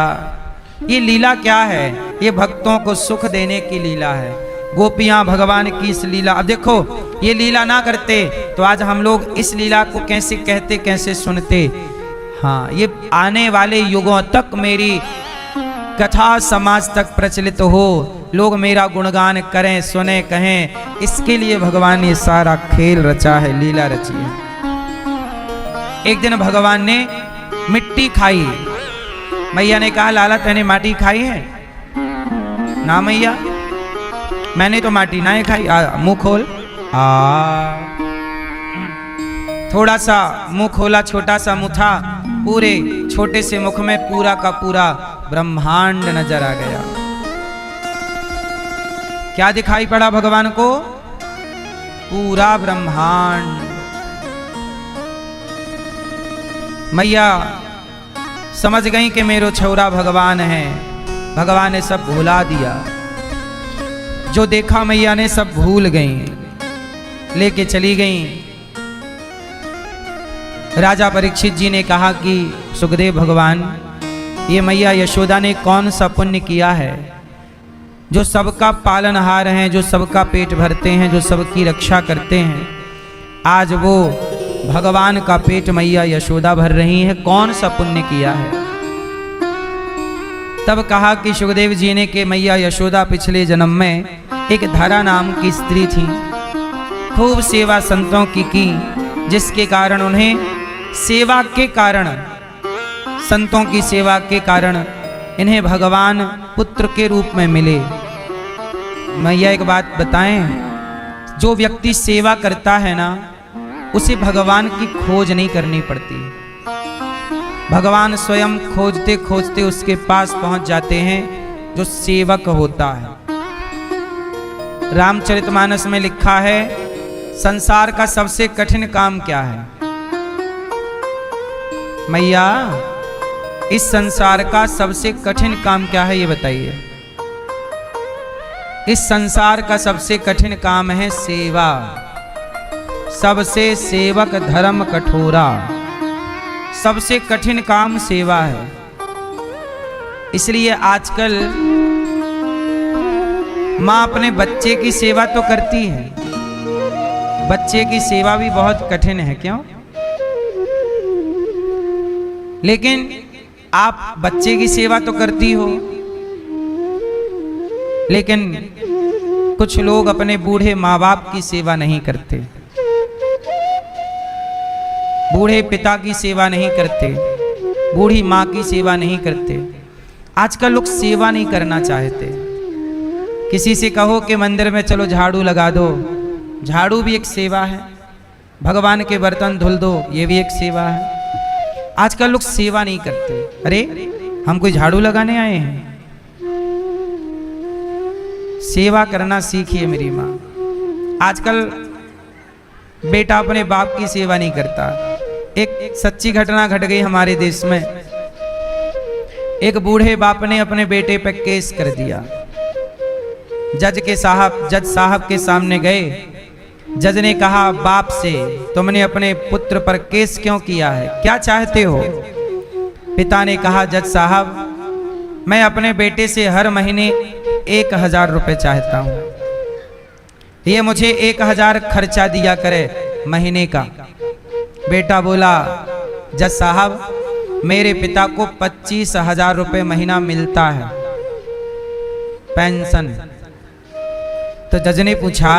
ये लीला क्या है? ये भक्तों को सुख देने की लीला है। गोपियां भगवान की इस लीला, अब देखो, ये लीला ना करते तो आज हम लोग इस लीला को कैसे कहते, कैसे सुनते। हाँ, ये आने वाले युगों तक मेरी कथा समाज तक प्रचलित हो, लोग मेरा गुणगान करें, सुने, कहें। इसके लिए भगवान ने सारा खेल रचा है, लीला रची है। एक दिन भगवान ने मिट्टी खाई। मैया ने कहा, लाला तूने माटी खाई है? ना मैया, मैंने तो माटी ना खाई। मुंह खोल। थोड़ा सा मुंह खोला, छोटा सा मुंह था, पूरे छोटे से मुख में पूरा का पूरा ब्रह्मांड नजर आ गया। क्या दिखाई पड़ा भगवान को? पूरा ब्रह्मांड। मैया समझ गई कि मेरो छौरा भगवान है। भगवान ने सब भुला दिया, जो देखा मैया ने सब भूल गई, लेके चली गई। राजा परीक्षित जी ने कहा कि सुखदेव भगवान, ये मैया यशोदा ने कौन सा पुण्य किया है जो सबका पालनहार हैं, जो सबका पेट भरते हैं, जो सबकी रक्षा करते हैं। आज वो भगवान का पेट मैया यशोदा भर रही है, कौन सा पुण्य किया है? तब कहा कि सुखदेव जी ने कि मैया यशोदा पिछले जन्म में एक धरा नाम की स्त्री थी, खूब सेवा संतों की, जिसके कारण उन्हें सेवा के कारण, संतों की सेवा के कारण इन्हें भगवान पुत्र के रूप में मिले। मैया एक बात बताएं, जो व्यक्ति सेवा करता है ना, उसे भगवान की खोज नहीं करनी पड़ती। भगवान स्वयं खोजते खोजते उसके पास पहुंच जाते हैं, जो सेवक होता है। रामचरितमानस में लिखा है, संसार का सबसे कठिन काम क्या है? मैया, इस संसार का सबसे कठिन काम क्या है, ये बताइए। इस संसार का सबसे कठिन काम है सेवा। सबसे सेवक धर्म कठोरा, सबसे कठिन काम सेवा है। इसलिए आजकल माँ अपने बच्चे की सेवा तो करती है, बच्चे की सेवा भी बहुत कठिन है, क्यों? लेकिन आप बच्चे की सेवा तो करती हो, लेकिन कुछ लोग अपने बूढ़े माँ बाप की सेवा नहीं करते, बूढ़े पिता की सेवा नहीं करते, बूढ़ी माँ की सेवा नहीं करते। आजकल लोग सेवा नहीं करना चाहते। किसी से कहो कि मंदिर में चलो झाड़ू लगा दो, झाड़ू भी एक सेवा है। भगवान के बर्तन धुल दो, ये भी एक सेवा है। आजकल लोग सेवा नहीं करते। अरे हम कोई झाड़ू लगाने आए हैं? सेवा करना सीखिए मेरी माँ। आजकल बेटा अपने बाप की सेवा नहीं करता, एक सच्ची घटना घट गई हमारे देश में। एक बूढ़े बाप ने अपने बेटे पे केस कर दिया। जज साहब के सामने गए। जज ने कहा, बाप से तुमने अपने पुत्र पर केस क्यों किया है, क्या चाहते हो? पिता ने कहा, जज साहब मैं अपने बेटे से हर महीने 1000 रुपए चाहता हूं। ये मुझे 1000 खर्चा दिया करे महीने का। बेटा बोला, जज साहब मेरे पिता को 25,000 रुपए महीना मिलता है पेंशन। तो जज ने पूछा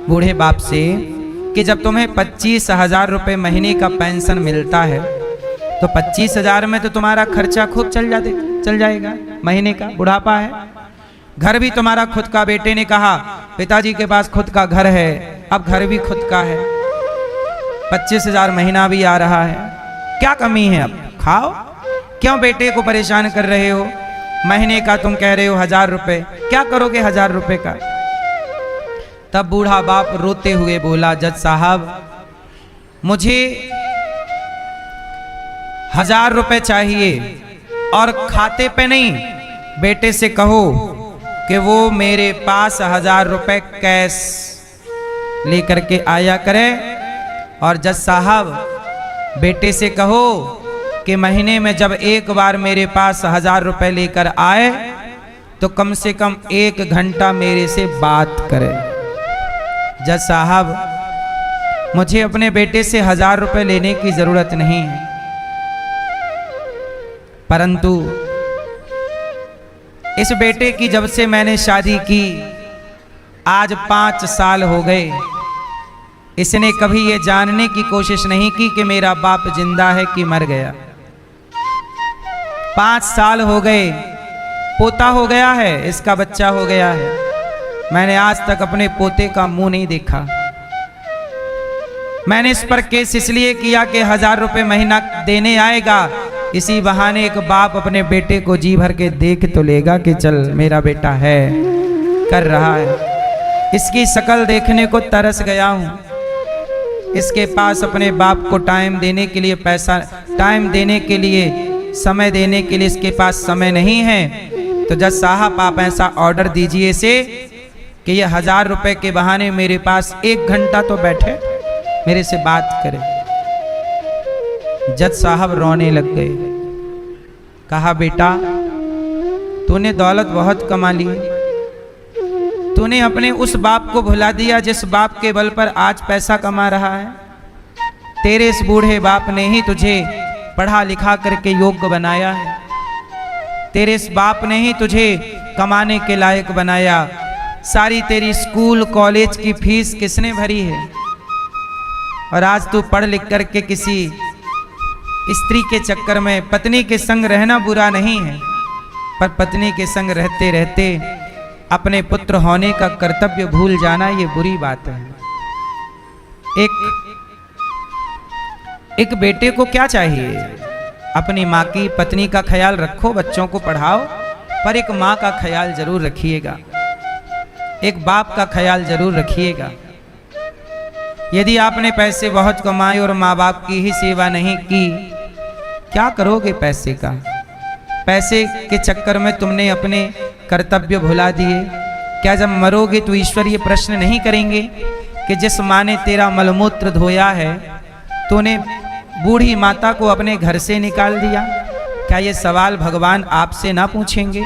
बूढ़े बाप से कि जब तुम्हें 25,000 रुपए महीने का पेंशन मिलता है तो 25,000 में तो तुम्हारा खर्चा खूब चल जाएगा महीने का, बुढ़ापा है, घर भी तुम्हारा खुद का। बेटे ने कहा, पिताजी के पास खुद का घर है, अब घर भी खुद का है, 25,000 महीना भी आ रहा है, क्या कमी है, अब खाओ। क्यों बेटे को परेशान कर रहे हो? महीने का तुम कह रहे हो 1000 रुपए, क्या करोगे 1000 रुपए का? तब बूढ़ा बाप रोते हुए बोला, जज साहब मुझे 1000 रुपए चाहिए और खाते पे नहीं। बेटे से कहो कि वो मेरे पास 1000 रुपए कैश लेकर के आया करे। और जज साहब बेटे से कहो कि महीने में जब एक बार मेरे पास 1000 रुपए लेकर आए तो कम से कम 1 घंटा मेरे से बात करे। जज साहब मुझे अपने बेटे से 1000 रुपए लेने की जरूरत नहीं है, परंतु इस बेटे की जब से मैंने शादी की आज 5 साल हो गए, इसने कभी ये जानने की कोशिश नहीं की कि मेरा बाप जिंदा है कि मर गया। 5 साल हो गए, पोता हो गया है, इसका बच्चा हो गया है, मैंने आज तक अपने पोते का मुंह नहीं देखा। मैंने इस पर केस इसलिए किया कि 1000 रुपए महीना देने आएगा, इसी बहाने एक बाप अपने बेटे को जी भर के देख तो लेगा कि चल मेरा बेटा है, कर रहा है। इसकी शक्ल देखने को तरस गया हूं। इसके पास अपने बाप को टाइम देने के लिए टाइम देने के लिए, समय देने के लिए इसके पास समय नहीं है। तो जज साहब आप ऐसा ऑर्डर दीजिए इसे कि ये 1000 रुपए के बहाने मेरे पास 1 घंटा तो बैठे, मेरे से बात करे। जज साहब रोने लग गए। कहा, बेटा तूने दौलत बहुत कमा ली, तूने अपने उस बाप को भुला दिया जिस बाप के बल पर आज पैसा कमा रहा है। तेरे इस बूढ़े बाप ने ही तुझे पढ़ा लिखा करके योग्य बनाया है, तेरे इस बाप ने ही तुझे कमाने के लायक बनाया। सारी तेरी स्कूल कॉलेज की फीस किसने भरी है? और आज तू पढ़ लिख करके किसी स्त्री के चक्कर में, पत्नी के संग रहना बुरा नहीं है, पर पत्नी के संग रहते रहते अपने पुत्र होने का कर्तव्य भूल जाना ये बुरी बात है। एक बेटे को क्या चाहिए? अपनी माँ की, पत्नी का ख्याल रखो, बच्चों को पढ़ाओ, पर एक माँ का ख्याल जरूर रखिएगा, एक बाप का ख्याल जरूर रखिएगा। यदि आपने पैसे बहुत कमाए और माँ बाप की ही सेवा नहीं की, क्या करोगे पैसे का? पैसे के चक्कर में तुमने अपने कर्तव्य भुला दिए। क्या जब मरोगे तो ईश्वर ये प्रश्न नहीं करेंगे कि जिस माँ ने तेरा मलमूत्र धोया है, तूने बूढ़ी माता को अपने घर से निकाल दिया? क्या ये सवाल भगवान आपसे ना पूछेंगे?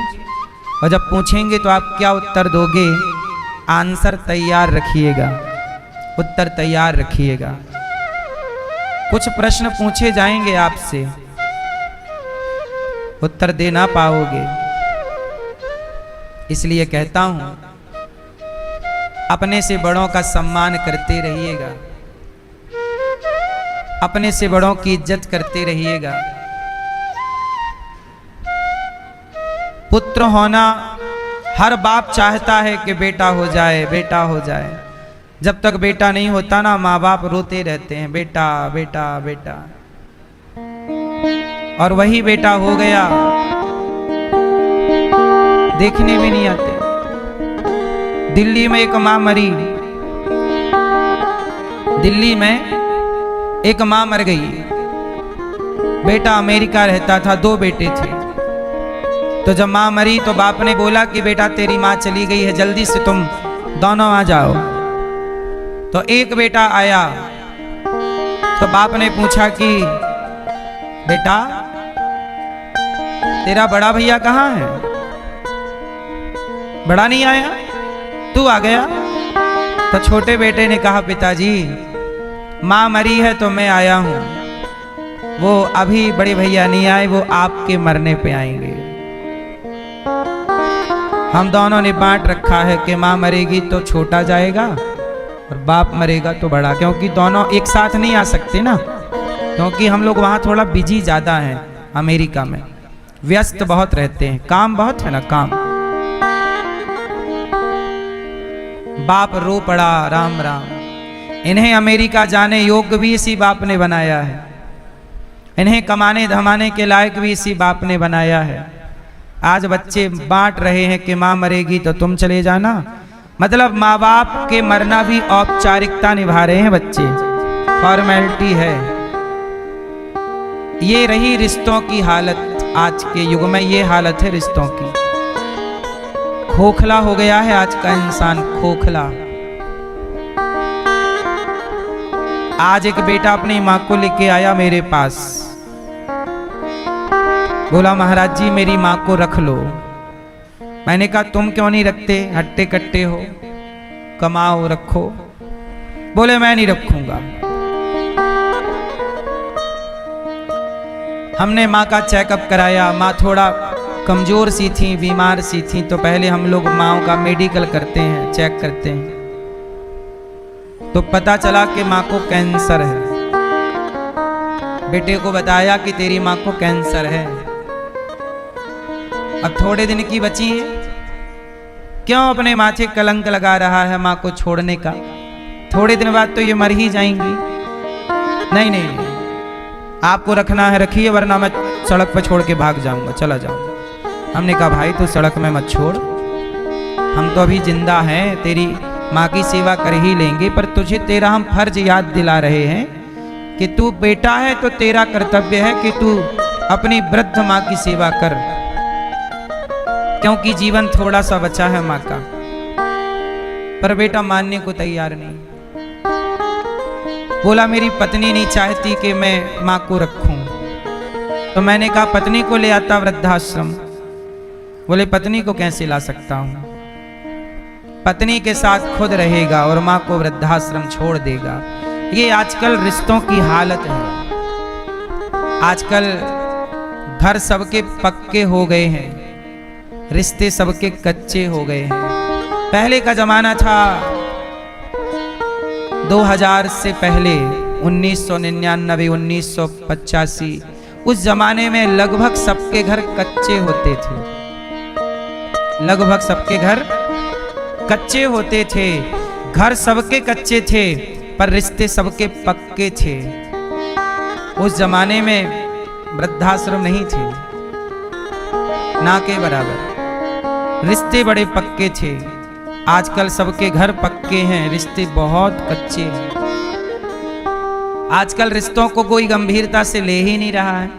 और जब पूछेंगे तो आप क्या उत्तर दोगे? आंसर तैयार रखिएगा, उत्तर तैयार रखिएगा। कुछ प्रश्न पूछे जाएंगे आपसे, उत्तर दे ना पाओगे। इसलिए कहता हूं अपने से बड़ों का सम्मान करते रहिएगा, अपने से बड़ों की इज्जत करते रहिएगा। पुत्र होना हर बाप चाहता है कि बेटा हो जाए, बेटा हो जाए। जब तक बेटा नहीं होता ना, माँ बाप रोते रहते हैं, बेटा बेटा बेटा। और वही बेटा हो गया, देखने भी नहीं आते। दिल्ली में एक माँ मरी, दिल्ली में एक माँ मर गई। बेटा अमेरिका रहता था, 2 बेटे थे। तो जब माँ मरी तो बाप ने बोला कि बेटा तेरी माँ चली गई है, जल्दी से तुम दोनों आ जाओ। तो एक बेटा आया तो बाप ने पूछा कि बेटा तेरा बड़ा भैया कहाँ है? बड़ा नहीं आया, तू आ गया। तो छोटे बेटे ने कहा पिताजी माँ मरी है तो मैं आया हूं, वो अभी बड़े भैया नहीं आए, वो आपके मरने पे आएंगे। हम दोनों ने बांट रखा है कि माँ मरेगी तो छोटा जाएगा और बाप मरेगा तो बड़ा, क्योंकि दोनों एक साथ नहीं आ सकते ना, क्योंकि हम लोग वहाँ थोड़ा बिजी ज़्यादा हैं, अमेरिका में व्यस्त बहुत रहते हैं, काम बहुत है ना, काम। बाप रो पड़ा, राम राम। इन्हें अमेरिका जाने योग्य भी इसी बाप ने बनाया है, इन्हें कमाने धमाने के लायक भी इसी बाप ने बनाया है। आज बच्चे बांट रहे हैं कि माँ मरेगी तो तुम चले जाना, मतलब माँ बाप के मरना भी औपचारिकता निभा रहे हैं बच्चे, फॉर्मेलिटी है। ये रही रिश्तों की हालत, आज के युग में ये हालत है रिश्तों की। खोखला हो गया है आज का इंसान, खोखला। आज एक बेटा अपनी माँ को लेके आया मेरे पास, बोला महाराज जी मेरी माँ को रख लो। मैंने कहा तुम क्यों नहीं रखते, हट्टे कट्टे हो, कमाओ रखो। बोले मैं नहीं रखूंगा। हमने माँ का चेकअप कराया, माँ थोड़ा कमजोर सी थी, बीमार सी थी, तो पहले हम लोग माँओं का मेडिकल करते हैं, चेक करते हैं। तो पता चला कि माँ को कैंसर है। बेटे को बताया कि तेरी माँ को कैंसर है, अब थोड़े दिन की बची है, क्यों अपने माथे कलंक लगा रहा है माँ को छोड़ने का, थोड़े दिन बाद तो ये मर ही जाएंगी। नहीं नहीं, आपको रखना है रखिए, वरना मैं सड़क पर छोड़ के भाग जाऊंगा, चला जाऊंगा। हमने कहा भाई तू सड़क में मत छोड़, हम तो अभी जिंदा हैं, तेरी माँ की सेवा कर ही लेंगे, पर तुझे तेरा हम फर्ज याद दिला रहे हैं कि तू बेटा है तो तेरा कर्तव्य है कि तू अपनी वृद्ध माँ की सेवा कर, क्योंकि जीवन थोड़ा सा बचा है माँ का। पर बेटा मानने को तैयार नहीं, बोला मेरी पत्नी नहीं चाहती कि मैं माँ को रखूं। तो मैंने कहा पत्नी को ले आता वृद्धाश्रम। बोले पत्नी को कैसे ला सकता हूं, पत्नी के साथ खुद रहेगा और माँ को वृद्धाश्रम छोड़ देगा। ये आजकल रिश्तों की हालत है। आजकल घर सबके पक्के हो गए हैं, रिश्ते सबके कच्चे हो गए हैं। पहले का जमाना था 2000 से पहले, 1999 1985, उस जमाने में लगभग सबके घर कच्चे होते थे, लगभग सबके घर कच्चे होते थे। घर सबके कच्चे थे पर रिश्ते सबके पक्के थे। उस जमाने में वृद्धाश्रम नहीं थे, ना के बराबर, रिश्ते बड़े पक्के थे। आजकल सबके घर पक्के हैं, रिश्ते बहुत कच्चे हैं। आजकल रिश्तों को कोई गंभीरता से ले ही नहीं रहा है,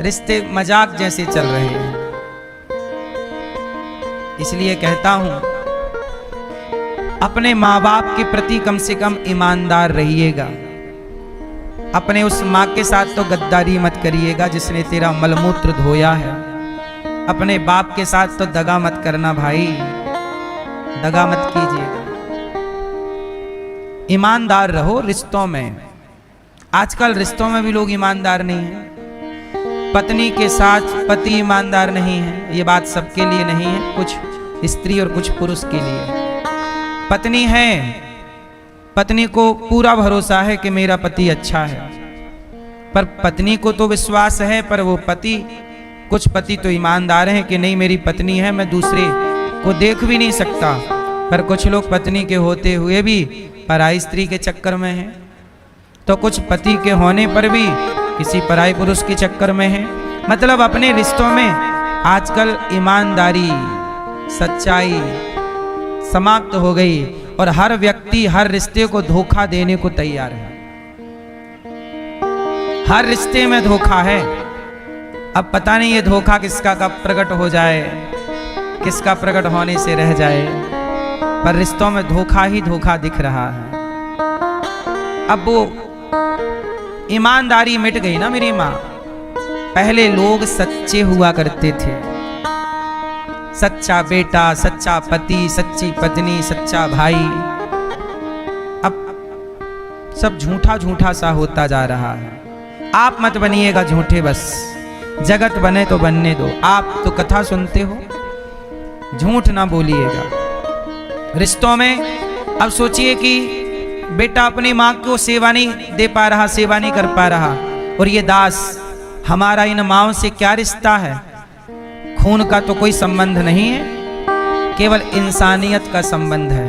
रिश्ते मजाक जैसे चल रहे हैं। इसलिए कहता हूं अपने माँ बाप के प्रति कम से कम ईमानदार रहिएगा। अपने उस माँ के साथ तो गद्दारी मत करिएगा जिसने तेरा मलमूत्र धोया है। अपने बाप के साथ तो दगा मत करना भाई, दगा मत कीजिएगा। ईमानदार रहो रिश्तों में। आजकल रिश्तों में भी लोग ईमानदार नहीं हैं। पत्नी के साथ पति ईमानदार नहीं है, ये बात सबके लिए नहीं है, कुछ स्त्री और कुछ पुरुष के लिए। पत्नी है, पत्नी को पूरा भरोसा है कि मेरा पति अच्छा है, पर पत्नी को तो विश्वास है, पर वो पति, कुछ पति तो ईमानदार हैं कि नहीं मेरी पत्नी है, मैं दूसरे को देख भी नहीं सकता। पर कुछ लोग पत्नी के होते हुए भी पराई स्त्री के चक्कर में हैं, तो कुछ पति के होने पर भी किसी पराई पुरुष के चक्कर में हैं। मतलब अपने रिश्तों में आजकल ईमानदारी, सच्चाई समाप्त हो गई और हर व्यक्ति हर रिश्ते को धोखा देने को तैयार है। हर रिश्ते में धोखा है। अब पता नहीं ये धोखा किसका कब प्रकट हो जाए, किसका प्रकट होने से रह जाए, पर रिश्तों में धोखा ही धोखा दिख रहा है। अब वो ईमानदारी मिट गई ना मेरी माँ। पहले लोग सच्चे हुआ करते थे, सच्चा बेटा, सच्चा पति, सच्ची पत्नी, सच्चा भाई। अब सब झूठा झूठा सा होता जा रहा है। आप मत बनिएगा झूठे, बस जगत बने तो बनने दो। आप तो कथा सुनते हो, झूठ ना बोलिएगा रिश्तों में। अब सोचिए कि बेटा अपनी माँ को सेवा नहीं दे पा रहा, सेवा नहीं कर पा रहा, और ये दास, हमारा इन माँओं से क्या रिश्ता है? खून का तो कोई संबंध नहीं है, केवल इंसानियत का संबंध है।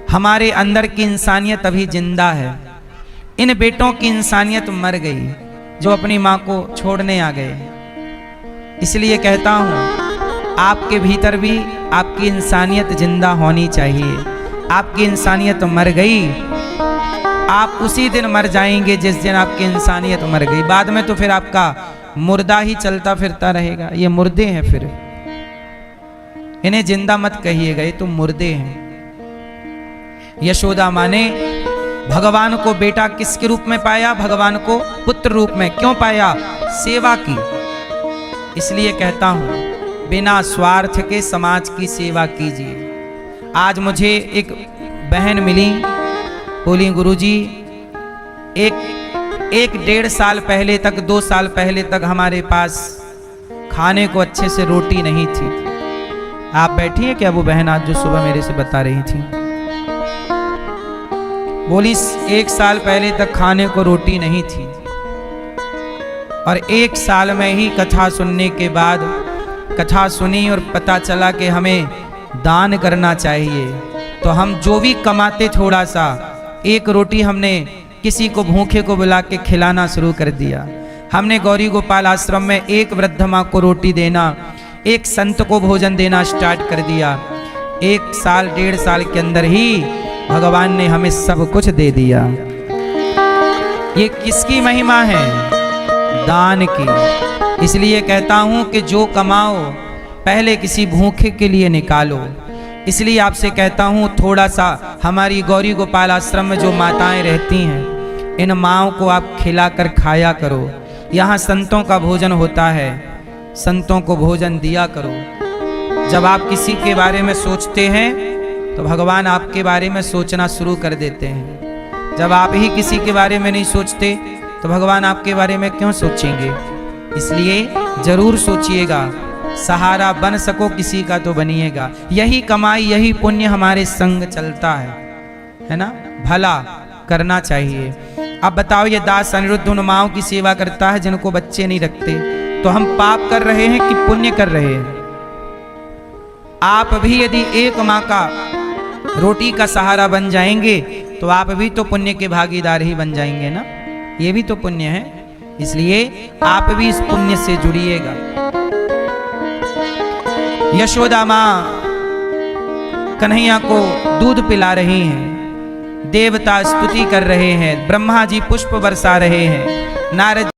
हमारे अंदर की इंसानियत अभी जिंदा है। इन बेटों की इंसानियत मर गई जो अपनी माँ को छोड़ने आ गए। इसलिए कहता हूँ, आपके भीतर भी आपकी इंसानियत जिंदा होनी चाहिए। आपकी इंसानियत मर गई, आप उसी दिन मर जाएंगे जिस दिन आपकी इंसानियत मर गई। बाद में तो फिर आपका मुर्दा ही चलता फिरता रहेगा। ये मुर्दे हैं, फिर इन्हें जिंदा मत कहिएगा, ये तो मुर्दे हैं। यशोदा माँ ने भगवान को बेटा किसके रूप में पाया? भगवान को पुत्र रूप में। क्यों पाया? सेवा की। इसलिए कहता हूं, बिना स्वार्थ के समाज की सेवा कीजिए। आज मुझे एक बहन मिली, बोली गुरुजी, एक 1.5 साल पहले तक, 2 साल पहले तक हमारे पास खाने को अच्छे से रोटी नहीं थी। आप बैठी हैं क्या वो बहन आज जो सुबह मेरे से बता रही थी? बोली 1 साल पहले तक खाने को रोटी नहीं थी, और 1 साल में ही कथा सुनने के बाद, कथा सुनी और पता चला कि हमें दान करना चाहिए, तो हम जो भी कमाते थोड़ा सा, 1 रोटी हमने किसी को भूखे को बुला के खिलाना शुरू कर दिया। हमने गौरी गोपाल आश्रम में 1 वृद्ध माँ को रोटी देना, 1 संत को भोजन देना स्टार्ट कर दिया। 1 साल 1.5 साल के अंदर ही भगवान ने हमें सब कुछ दे दिया। ये किसकी महिमा है? दान की। इसलिए कहता हूं कि जो कमाओ पहले किसी भूखे के लिए निकालो। इसलिए आपसे कहता हूं, थोड़ा सा हमारी गौरी गोपाल आश्रम में जो माताएं रहती हैं, इन माँओं को आप खिलाकर खाया करो। यहाँ संतों का भोजन होता है, संतों को भोजन दिया करो। जब आप किसी के बारे में सोचते हैं तो भगवान आपके बारे में सोचना शुरू कर देते हैं। जब आप ही किसी के बारे में नहीं सोचते तो भगवान आपके बारे में क्यों सोचेंगे? इसलिए जरूर सोचिएगा, सहारा बन सको किसी का तो बनिएगा। यही कमाई, यही पुण्य हमारे संग चलता है ना? भला करना चाहिए। अब बताओ, ये दास अनिरुद्ध उन माँओं की सेवा करता है जिनको बच्चे नहीं रखते, तो हम पाप कर रहे हैं कि पुण्य कर रहे हैं? आप भी यदि 1 माँ का रोटी का सहारा बन जाएंगे तो आप भी तो पुण्य के भागीदार ही बन जाएंगे ना। ये भी तो पुण्य है, इसलिए आप भी इस पुण्य से जुड़िएगा। यशोदा माँ कन्हैया को दूध पिला रही हैं, देवता स्तुति कर रहे हैं, ब्रह्मा जी पुष्प बरसा रहे हैं, नारद